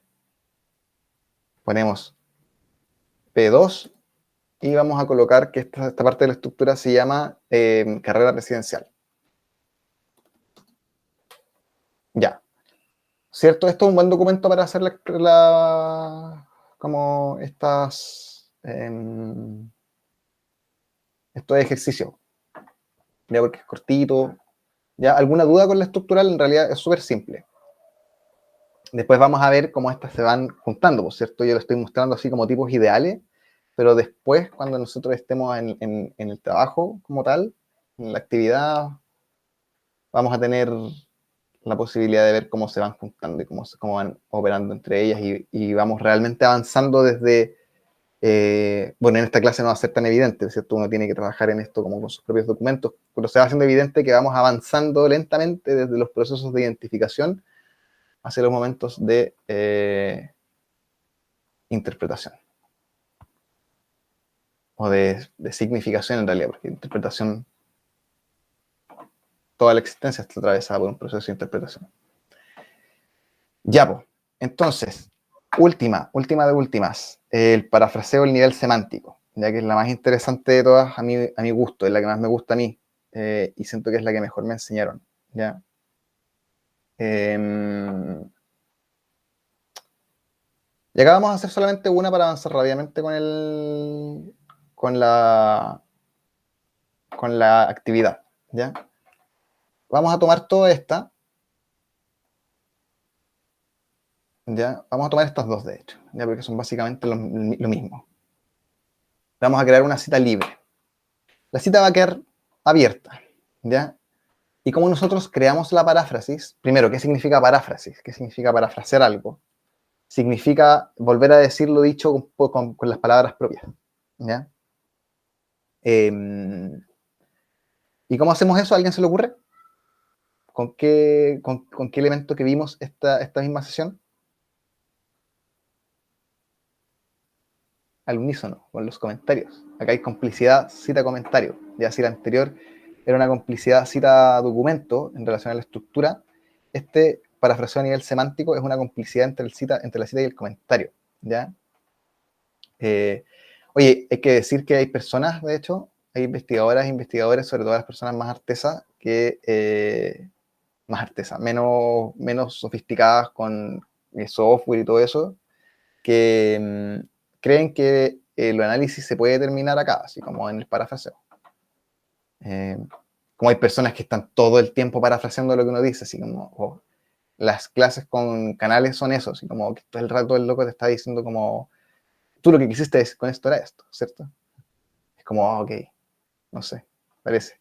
ponemos P2 y vamos a colocar que esta parte de la estructura se llama carrera residencial. Ya. ¿Cierto? Esto es un buen documento para hacer como estos ejercicios. Ya, porque es cortito. ¿Ya? ¿Alguna duda con la estructural? En realidad es súper simple. Después vamos a ver cómo estas se van juntando, ¿por cierto? Yo lo estoy mostrando así como tipos ideales, pero después, cuando nosotros estemos en el trabajo como tal, en la actividad, vamos a tener la posibilidad de ver cómo se van juntando y cómo van operando entre ellas y vamos realmente avanzando desde... bueno, en esta clase no va a ser tan evidente, ¿cierto? Uno tiene que trabajar en esto como con sus propios documentos, pero se va haciendo evidente que vamos avanzando lentamente desde los procesos de identificación hacia los momentos de interpretación. O de significación en realidad, porque interpretación, toda la existencia está atravesada por un proceso de interpretación. Ya, pues. Entonces, última de últimas, el parafraseo del nivel semántico, ya que es la más interesante de todas a mi gusto, es la que más me gusta a mí, y siento que es la que mejor me enseñaron, ¿ya? Y acá vamos a hacer solamente una para avanzar rápidamente con la actividad, ¿ya? Vamos a tomar toda esta, ¿ya? Vamos a tomar estas dos, de hecho, ¿ya? Porque son básicamente lo mismo. Vamos a crear una cita libre. La cita va a quedar abierta, ¿ya? Y como nosotros creamos la paráfrasis, primero, ¿qué significa paráfrasis? ¿Qué significa parafrasear algo? Significa volver a decir lo dicho con las palabras propias, ¿ya? ¿Y cómo hacemos eso? ¿A alguien se le ocurre? ¿Con qué elemento que vimos esta misma sesión? Al unísono, con los comentarios. Acá hay complicidad cita-comentario. Ya si la anterior era una complicidad cita-documento en relación a la estructura, este parafraseo a nivel semántico es una complicidad entre la cita y el comentario, ¿ya? Oye, hay que decir que hay personas, de hecho, hay investigadoras e investigadores, sobre todo las personas más artesas, menos sofisticadas con el software y todo eso, que creen que el análisis se puede terminar acá, así como en el parafraseo. Como hay personas que están todo el tiempo parafraseando lo que uno dice, así como las clases con canales son eso, así como que todo el rato el loco te está diciendo como, tú lo que quisiste con esto era esto, ¿cierto? Es como, ok, no sé, parece.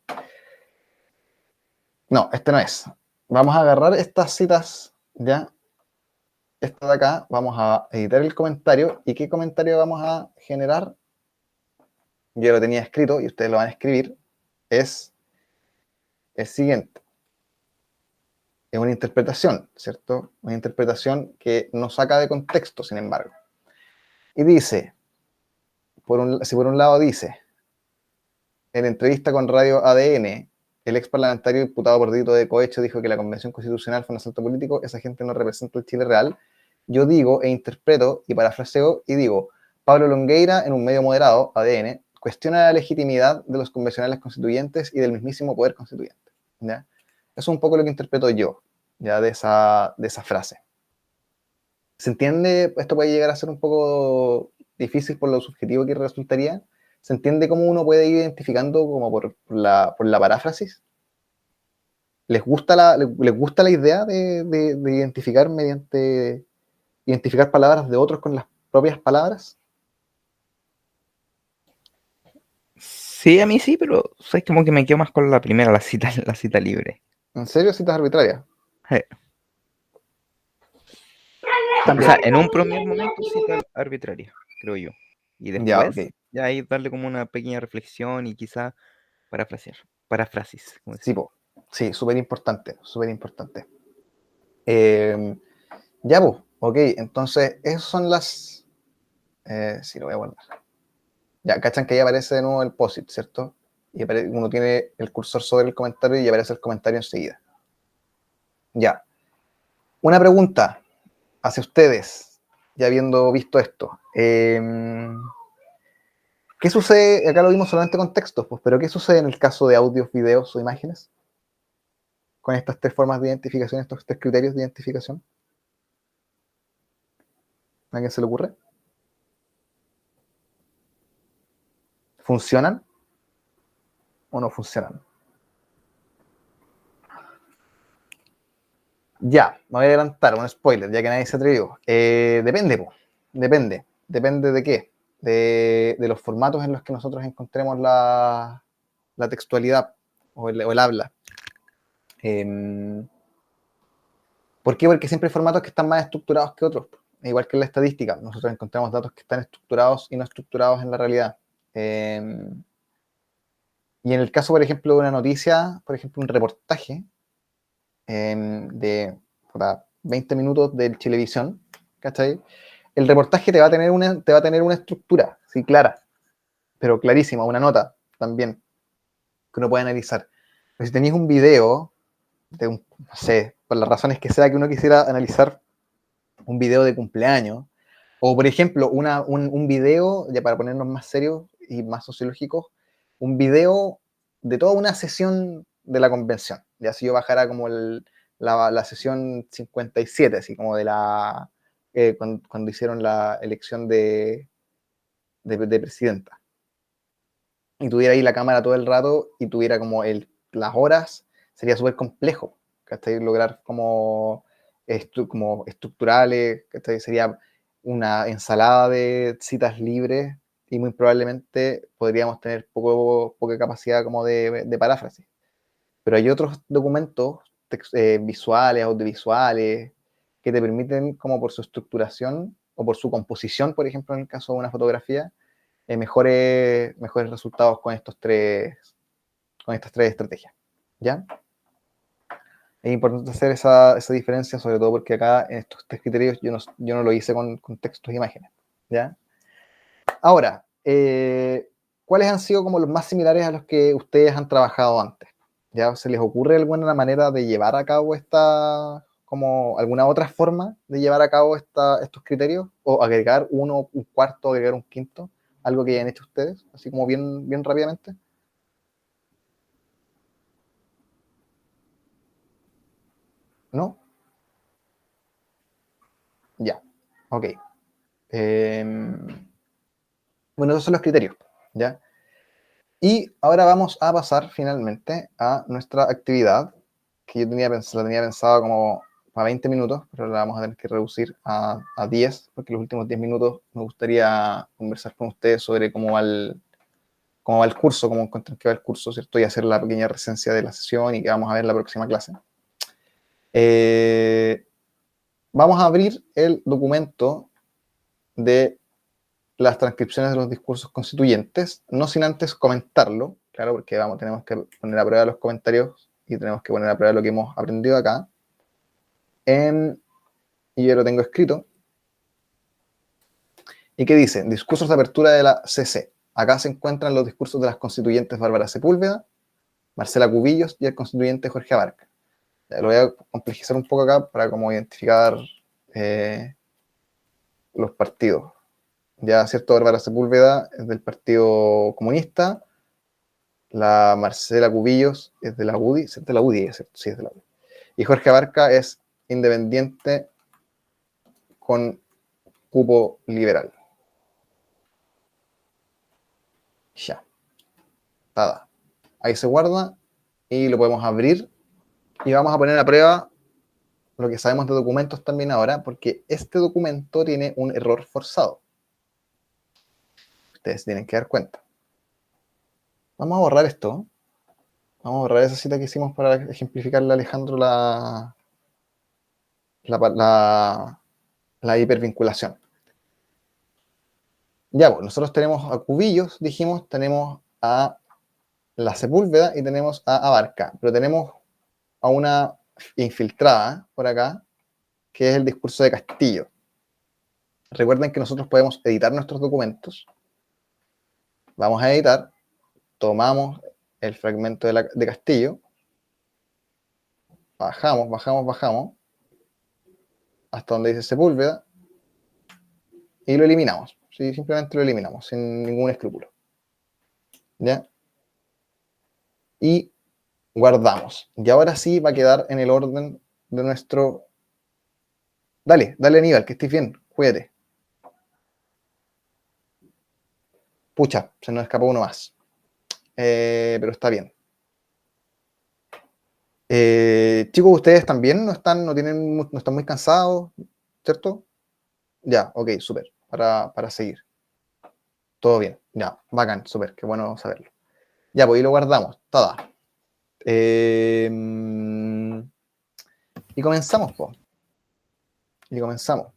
No, este no es. Vamos a agarrar estas citas, ¿ya? Esta de acá, vamos a editar el comentario. ¿Y qué comentario vamos a generar? Yo lo tenía escrito y ustedes lo van a escribir. Es el siguiente. Es una interpretación, ¿cierto? Una interpretación que no saca de contexto, sin embargo. Y dice, si por un lado dice, en entrevista con Radio ADN, el ex parlamentario diputado por delito de cohecho dijo que la Convención Constitucional fue un asalto político, esa gente no representa el Chile real. Yo digo e interpreto y parafraseo y digo, Pablo Longueira, en un medio moderado, ADN, cuestiona la legitimidad de los convencionales constituyentes y del mismísimo poder constituyente, ¿ya? Eso es un poco lo que interpreto yo, ya de esa frase. ¿Se entiende? Esto puede llegar a ser un poco difícil por lo subjetivo que resultaría. ¿Se entiende cómo uno puede ir identificando como por la paráfrasis? ¿Les gusta la idea de identificar palabras de otros con las propias palabras? Sí, a mí sí, pero sabes como que me quedo más con la primera, la cita libre. ¿En serio? ¿Citas arbitrarias? O sea, en un primer momento cita arbitraria, creo yo. Y Ya, después, ok. ya ahí darle como una pequeña reflexión y quizá paráfrasis. Como Sí, decía. sí, súper importante, súper importante. Ya, pues, ok, entonces, esas son las... sí, lo voy a guardar. Ya, cachan que ahí aparece de nuevo el POSIT, ¿cierto? Y uno tiene el cursor sobre el comentario y aparece el comentario enseguida. Ya. Una pregunta hacia ustedes, ya habiendo visto esto. ¿Qué sucede? Acá lo vimos solamente con textos, pues, pero ¿qué sucede en el caso de audios, videos o imágenes? Con estas tres formas de identificación, estos tres criterios de identificación. ¿A quién se le ocurre? ¿Funcionan o no funcionan? Ya, me voy a adelantar, un spoiler, ya que nadie se atrevió. Depende, po. Depende. ¿Depende de qué? De los formatos en los que nosotros encontremos la textualidad o el habla. ¿Por qué? Porque siempre hay formatos que están más estructurados que otros. Igual que en la estadística, nosotros encontramos datos que están estructurados y no estructurados en la realidad. Y en el caso, por ejemplo, de una noticia, por ejemplo, un reportaje de 20 minutos de televisión, ¿cachai? El reportaje te va a tener una estructura, sí, clara, pero clarísima, una nota también, que uno puede analizar. Pero si tenéis un video de no sé, por las razones que sea que uno quisiera analizar un video de cumpleaños, o por ejemplo, un video, ya para ponernos más serios y más sociológicos, un video de toda una sesión de la convención. Ya si yo bajara como la sesión 57, así como de la cuando hicieron la elección de presidenta. Y tuviera ahí la cámara todo el rato y tuviera como las horas, sería súper complejo, ¿cachai? Lograr como estructurales, ¿cachai? Sería una ensalada de citas libres y muy probablemente podríamos tener poca capacidad como de paráfrasis. Pero hay otros documentos visuales, audiovisuales, que te permiten, como por su estructuración o por su composición, por ejemplo, en el caso de una fotografía, mejores resultados con estas tres estrategias. ¿Ya? Es importante hacer esa diferencia, sobre todo porque acá en estos tres criterios yo no lo hice con textos e imágenes. ¿Ya? Ahora, ¿cuáles han sido como los más similares a los que ustedes han trabajado antes? ¿Ya se les ocurre alguna manera de llevar a cabo como alguna otra forma de llevar a cabo estos criterios? ¿O agregar uno, un cuarto, agregar un quinto? ¿Algo que hayan hecho ustedes? Así como bien rápidamente. ¿No? Ya, ok. Bueno, esos son los criterios, ¿ya? Y ahora vamos a pasar finalmente a nuestra actividad, que yo la tenía pensado como para 20 minutos, pero la vamos a tener que reducir a 10, porque los últimos 10 minutos me gustaría conversar con ustedes sobre cómo va el curso, cómo encuentran que va el curso, ¿cierto? Y hacer la pequeña resencia de la sesión y que vamos a ver la próxima clase. Vamos a abrir el documento de las transcripciones de los discursos constituyentes, no sin antes comentarlo, claro, porque tenemos que poner a prueba los comentarios y tenemos que poner a prueba lo que hemos aprendido acá. Y yo lo tengo escrito. ¿Y qué dice? Discursos de apertura de la CC. Acá se encuentran los discursos de las constituyentes Bárbara Sepúlveda, Marcela Cubillos y el constituyente Jorge Abarca. Lo voy a complejizar un poco acá para como identificar los partidos. Ya, ¿cierto? Bárbara Sepúlveda es del Partido Comunista, la Marcela Cubillos es de la UDI, ¿es de la UDI? Sí, es de la UDI. Y Jorge Abarca es independiente con cupo liberal. Ya. Nada. Ahí se guarda y lo podemos abrir y vamos a poner a prueba lo que sabemos de documentos también ahora, porque este documento tiene un error forzado. Ustedes tienen que dar cuenta. Vamos a borrar esto. Vamos a borrar esa cita que hicimos para ejemplificarle a Alejandro la hipervinculación. Ya, pues, nosotros tenemos a Cubillos, dijimos, tenemos a la Sepúlveda y tenemos a Abarca, pero tenemos a una infiltrada por acá, que es el discurso de Castillo. Recuerden que nosotros podemos editar nuestros documentos. Vamos a editar, tomamos el fragmento de Castillo, bajamos, hasta donde dice Sepúlveda, y lo eliminamos. ¿Sí? Simplemente lo eliminamos, sin ningún escrúpulo. ¿ya? Y guardamos. Y ahora sí va a quedar en el orden de nuestro... Dale, Aníbal, que estés bien, cuídate. Pucha, se nos escapó uno más. Pero está bien. Chicos, ustedes también no están muy cansados, ¿cierto? Ya, ok, súper, para seguir. Todo bien, ya, bacán, súper, qué bueno saberlo. Ya, pues ahí lo guardamos, todo. Y comenzamos, pues. Y comenzamos.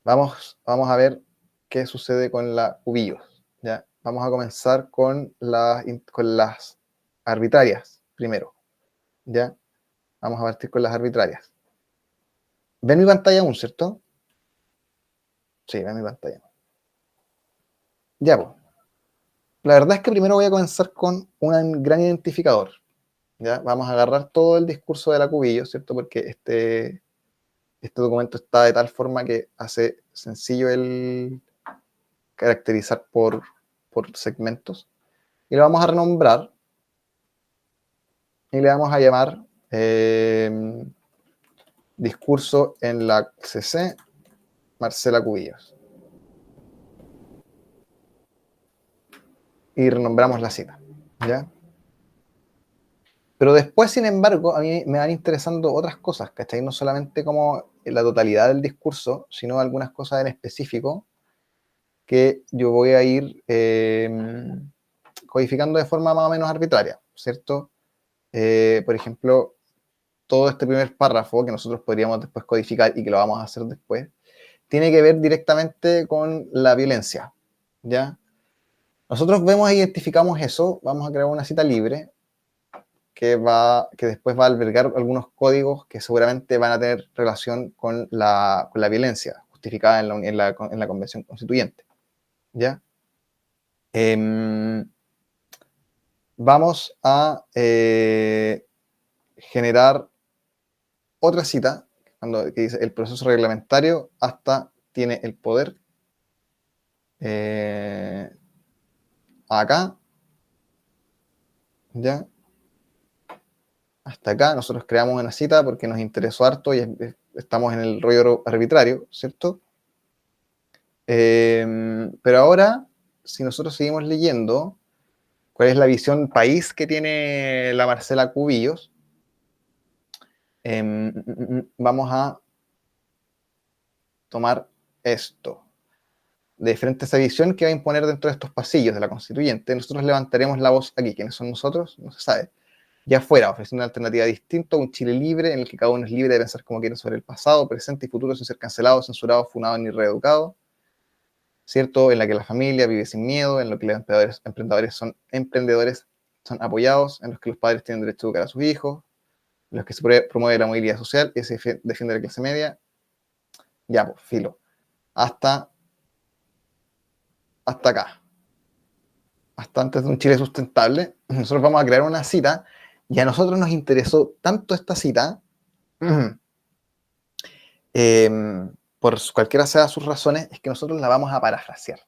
Vamos a ver qué sucede con la cubillos. ¿Ya? Vamos a comenzar con las arbitrarias primero. ¿Ya? Vamos a partir con las arbitrarias. ¿Ven mi pantalla aún, cierto? Sí, ven mi pantalla. Ya, pues. La verdad es que primero voy a comenzar con un gran identificador. ¿Ya? Vamos a agarrar todo el discurso de la cubillo, ¿cierto? Porque este documento está de tal forma que hace sencillo el caracterizar por segmentos. Y lo vamos a renombrar y le vamos a llamar discurso en la CC Marcela Cubillos. Y renombramos la cita, ¿ya? Pero después, sin embargo, a mí me van interesando otras cosas, ¿cachai? No solamente como la totalidad del discurso, sino algunas cosas en específico que yo voy a ir codificando de forma más o menos arbitraria, ¿cierto? Por ejemplo, todo este primer párrafo que nosotros podríamos después codificar y que lo vamos a hacer después, tiene que ver directamente con la violencia, ¿ya? Nosotros vemos e identificamos eso, vamos a crear una cita libre que después va a albergar algunos códigos que seguramente van a tener relación con la violencia justificada en la Convención Constituyente, ¿ya? Vamos a generar otra cita que dice el proceso reglamentario hasta tiene el poder acá, ya, hasta acá. Nosotros creamos una cita porque nos interesó harto y estamos en el rollo arbitrario, ¿cierto? Pero ahora, si nosotros seguimos leyendo cuál es la visión país que tiene la Marcela Cubillos, vamos a tomar esto. De frente a esa visión que va a imponer dentro de estos pasillos de la Constituyente, nosotros levantaremos la voz aquí. ¿Quiénes son nosotros? No se sabe. Ya fuera, ofreciendo una alternativa distinta, un Chile libre, en el que cada uno es libre de pensar como quiere sobre el pasado, presente y futuro, sin ser cancelado, censurado, funado ni reeducado, ¿cierto? En la que la familia vive sin miedo, en lo que los emprendedores son apoyados, en los que los padres tienen derecho a educar a sus hijos, en los que se promueve la movilidad social y se defiende la clase media. Ya, pues, filo. Hasta acá. Hasta antes de un Chile sustentable, nosotros vamos a crear una cita y a nosotros nos interesó tanto esta cita, por cualquiera sea sus razones, es que nosotros la vamos a parafrasear.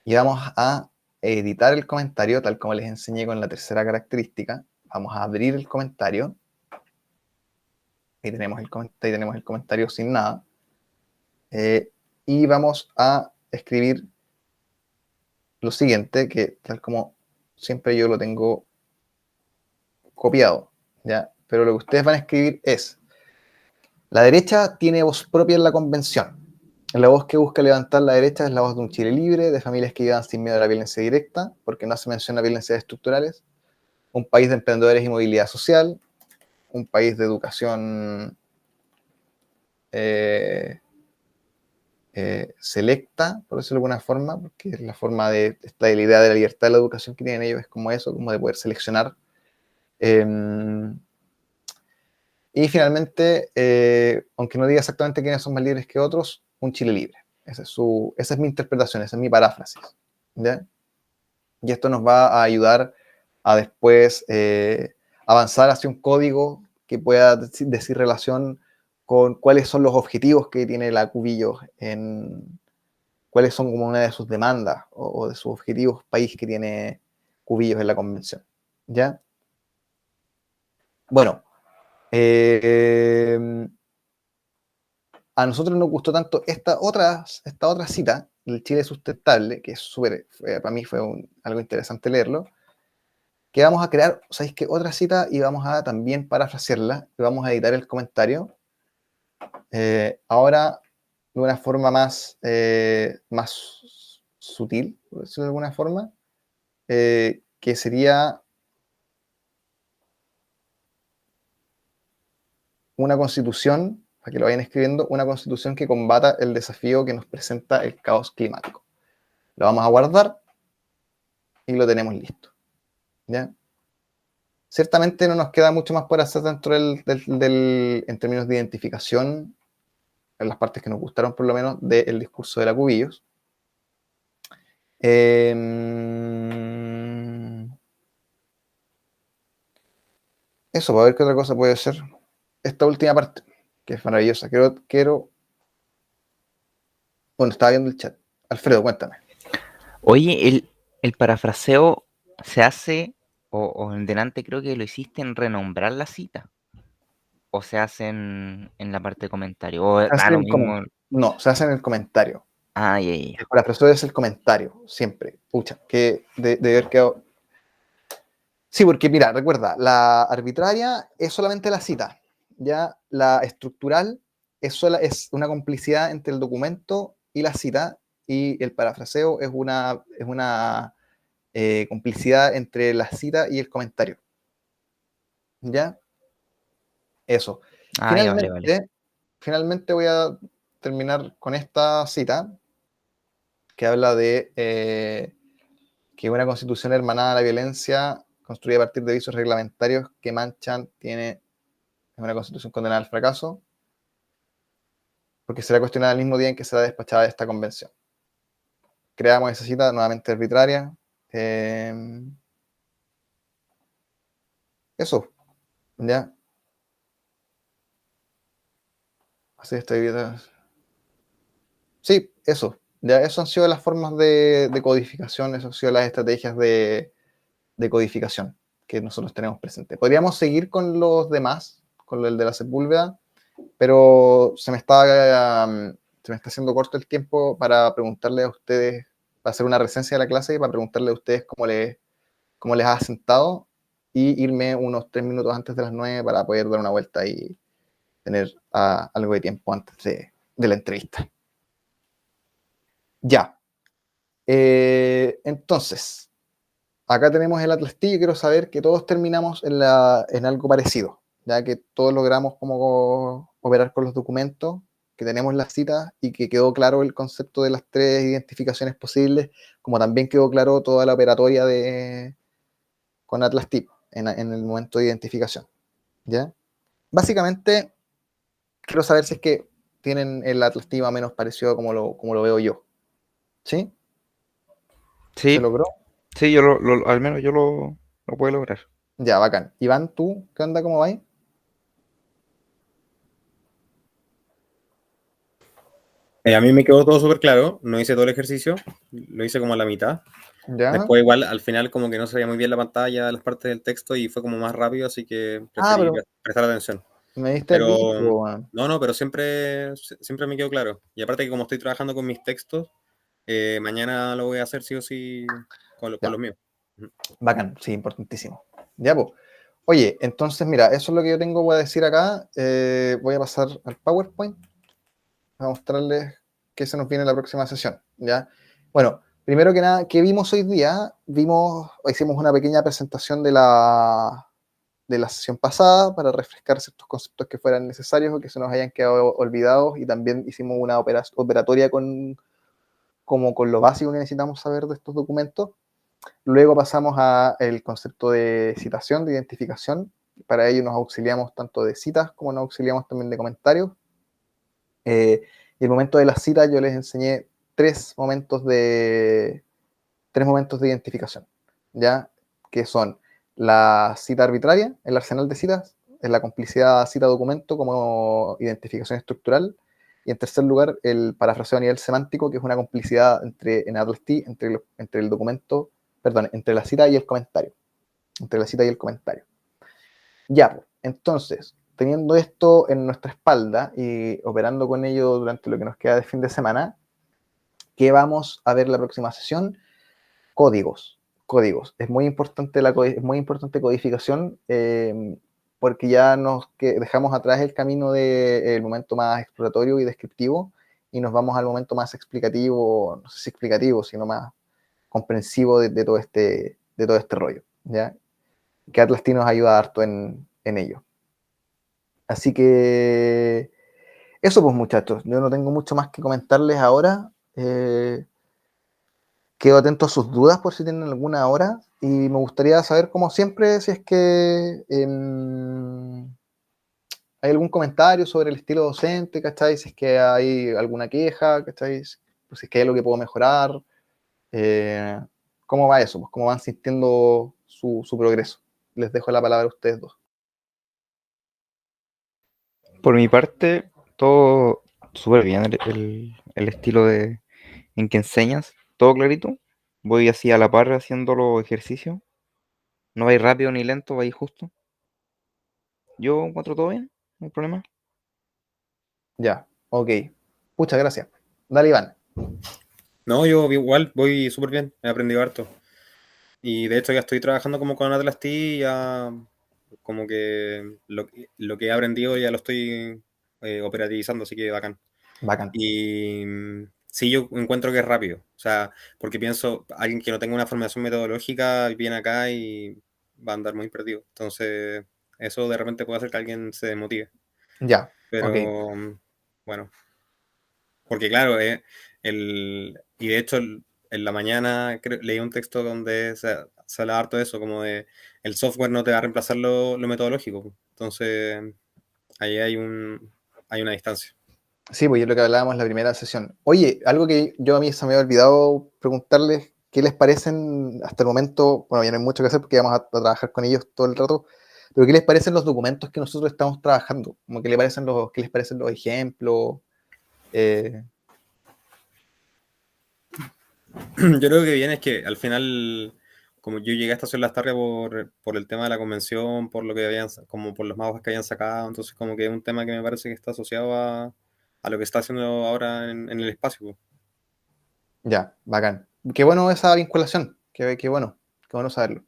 Y vamos a editar el comentario, tal como les enseñé con la tercera característica. Vamos a abrir el comentario. Ahí tenemos el comentario sin nada. Y vamos a escribir lo siguiente, que tal como siempre yo lo tengo copiado, ¿ya? Pero lo que ustedes van a escribir es: la derecha tiene voz propia en la convención. La voz que busca levantar la derecha es la voz de un Chile libre, de familias que vivan sin miedo a la violencia directa, porque no se menciona violencias estructurales, un país de emprendedores y movilidad social, un país de educación selecta, por decirlo de alguna forma, porque es la forma de la idea de la libertad de la educación que tienen ellos, es como eso, como de poder seleccionar. Y finalmente, aunque no diga exactamente quiénes son más libres que otros, un Chile libre. Esa es mi interpretación, esa es mi paráfrasis, ¿ya? Y esto nos va a ayudar a después avanzar hacia un código que pueda decir relación con cuáles son los objetivos que tiene la Cubillos cuáles son como una de sus demandas o de sus objetivos país que tiene Cubillos en la convención. ¿Ya? Bueno, a nosotros nos gustó tanto esta otra cita, el Chile Sustentable, que es súper, para mí fue algo interesante leerlo, que vamos a crear, ¿sabéis qué? Otra cita y vamos a también parafrasearla y vamos a editar el comentario. Ahora de una forma más sutil, por decirlo de alguna forma, que sería una constitución, para que lo vayan escribiendo, una constitución que combata el desafío que nos presenta el caos climático. Lo vamos a guardar y lo tenemos listo. ¿Ya? Ciertamente no nos queda mucho más por hacer dentro en términos de identificación, en las partes que nos gustaron por lo menos del discurso de la Cubillos. Eso, para ver qué otra cosa puede ser. Esta última parte, que es maravillosa. Bueno, estaba viendo el chat. Alfredo, cuéntame. Oye, el parafraseo se hace, o en delante creo que lo hiciste en renombrar la cita, o se hace en la parte de comentario, o Se hace da lo en el mismo. No, se hace en el comentario. Ah, ya. La persona es el comentario, siempre. Pucha, que de haber quedado. Sí, porque mira, recuerda, la arbitraria es solamente la cita, ya la estructural es una complicidad entre el documento y la cita, y el parafraseo es una complicidad entre la cita y el comentario. ¿Ya? Eso. Ah, ya, vale. Finalmente voy a terminar con esta cita que habla de que una constitución hermanada a la violencia, construida a partir de visos reglamentarios que manchan, es una constitución condenada al fracaso, porque será cuestionada el mismo día en que será despachada de esta convención. Creamos esa cita nuevamente arbitraria. Eso, ¿ya? Así estoy viendo. Sí, eso. Ya, eso han sido las formas de codificación, esas han sido las estrategias de codificación que nosotros tenemos presente. Podríamos seguir con los demás, con el de la Sepúlveda, pero se me está haciendo corto el tiempo para preguntarle a ustedes, para hacer una resencia de la clase y para preguntarle a ustedes cómo les ha sentado y irme unos 3 minutos antes de las 9 para poder dar una vuelta y tener algo de tiempo antes de la entrevista. Ya. Entonces, acá tenemos el Atlas T. Yo quiero saber que todos terminamos en algo parecido, ya que todos logramos cómo operar con los documentos, que tenemos las citas y que quedó claro el concepto de las 3 identificaciones posibles, como también quedó claro toda la operatoria con Atlas T en el momento de identificación. ¿Ya? Básicamente, quiero saber si es que tienen el Atlas T más o menos parecido como lo veo yo. ¿Sí? Sí, ¿Se logró? sí, al menos yo lo puedo lograr. Ya, bacán. Iván, ¿tú qué onda? ¿Cómo vais? A mí me quedó todo súper claro, no hice todo el ejercicio, lo hice como a la mitad. ¿Ya? Después igual al final como que no se veía muy bien la pantalla, las partes del texto y fue como más rápido, así que preferí Pero prestar atención. me diste el link, Pero weón. no, pero siempre me quedó claro. Y aparte que como estoy trabajando con mis textos, mañana lo voy a hacer sí o sí con Ya, los míos. bacán, sí, importantísimo. Ya, pues. Oye, entonces, mira, eso es lo que yo tengo voy a decir acá. Voy a pasar al PowerPoint a mostrarles qué se nos viene en la próxima sesión. ¿Ya? Bueno, primero que nada, ¿qué vimos hoy día? Hicimos una pequeña presentación de la sesión pasada para refrescar ciertos conceptos que fueran necesarios o que se nos hayan quedado olvidados, y también hicimos una operatoria como con lo básico que necesitamos saber de estos documentos. Luego pasamos al concepto de citación, de identificación. Para ello nos auxiliamos tanto de citas como nos auxiliamos también de comentarios. Y el momento de las citas yo les enseñé tres momentos de identificación, ¿ya? Que son la cita arbitraria, el arsenal de citas, la complicidad cita-documento como identificación estructural, Y en tercer lugar, el parafraseo a nivel semántico, que es una complicidad en Atlas T entre el documento, perdón, entre la cita y el comentario. Entre la cita y el comentario. Ya, pues, entonces, teniendo esto en nuestra espalda y operando con ello durante lo que nos queda de fin de semana, ¿qué vamos a ver la próxima sesión? Códigos. Es muy importante codificación, porque ya dejamos atrás el camino del momento más exploratorio y descriptivo y nos vamos al momento más explicativo, no sé si explicativo, sino más comprensivo de todo este rollo, ¿ya? Que Atlas T nos ayuda harto en ello. Así que eso pues, muchachos, yo no tengo mucho más que comentarles ahora. Quedo atento a sus dudas por si tienen alguna ahora y me gustaría saber, como siempre, si es que hay algún comentario sobre el estilo docente, ¿cachai? Si es que hay alguna queja, ¿cachai? Si es que hay algo que puedo mejorar. eh, ¿Cómo va eso? Pues, ¿cómo van sintiendo su progreso? Les dejo la palabra a ustedes dos. Por mi parte, todo súper bien, el estilo en que enseñas, todo clarito. Voy así a la par haciendo los ejercicios. No vais rápido ni lento, vais justo. Yo encuentro todo bien, no hay problema. Ya, ok. Muchas gracias. Dale, Iván. No, yo igual voy súper bien, he aprendido harto. Y de hecho ya estoy trabajando como con Atlas T, ya como que lo que he aprendido ya lo estoy operativizando, así que bacán. Bacán. Y sí, yo encuentro que es rápido, o sea, porque pienso, alguien que no tenga una formación metodológica viene acá y va a andar muy perdido. Entonces, eso de repente puede hacer que alguien se desmotive. Ya, ok. Pero bueno, porque claro, y de hecho en la mañana leí un texto donde se habla harto de eso, como de el software no te va a reemplazar lo metodológico. Entonces, ahí hay una distancia. Sí, pues es lo que hablábamos en la primera sesión. Oye, algo que a mí se me había olvidado preguntarles, ¿qué les parecen hasta el momento? Bueno, ya no hay mucho que hacer porque vamos a trabajar con ellos todo el rato, pero ¿qué les parecen los documentos que nosotros estamos trabajando? Como qué les parecen los ejemplos? Eh, Yo creo que bien es que al final, como yo llegué a Estación Las Tarrias por el tema de la convención, por lo que habían, como por los mapas que habían sacado, entonces como que es un tema que me parece que está asociado a lo que está haciendo ahora en el espacio, pues. ya, bacán. Qué bueno esa vinculación, qué bueno saberlo.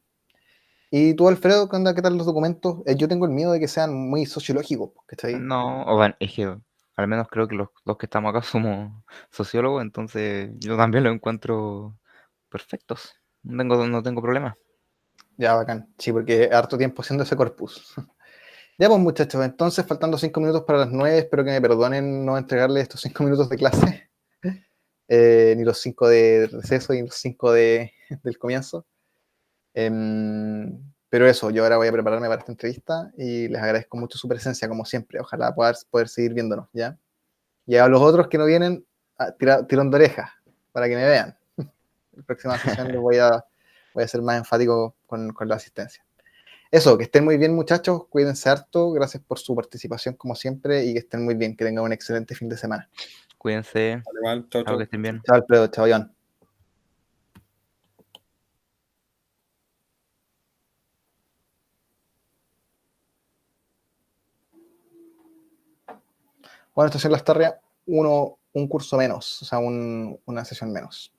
¿Y tú, Alfredo, qué onda? ¿Qué tal los documentos? Yo tengo el miedo de que sean muy sociológicos, ¿cachai? No, o bueno, es que al menos creo que los que estamos acá somos sociólogos, entonces yo también los encuentro perfectos. No tengo problema. Ya, bacán. Sí, porque harto tiempo haciendo ese corpus. Ya pues muchachos, entonces faltando 5 minutos para las 9, espero que me perdonen no entregarles estos 5 minutos de clase, ni los 5 de receso ni los 5 del comienzo. Pero eso, yo ahora voy a prepararme para esta entrevista y les agradezco mucho su presencia como siempre, ojalá poder seguir viéndonos, ¿ya? Y a los otros que no vienen, tirón de oreja, para que me vean. La próxima sesión voy a ser más enfático con la asistencia. Eso, que estén muy bien muchachos, cuídense harto, gracias por su participación como siempre y que estén muy bien, que tengan un excelente fin de semana. Cuídense, Igual, chau, algo que chau. estén bien. Chao Alfredo, chao Iván. Bueno, Estación Las Tarrias, un curso menos, o sea, una sesión menos.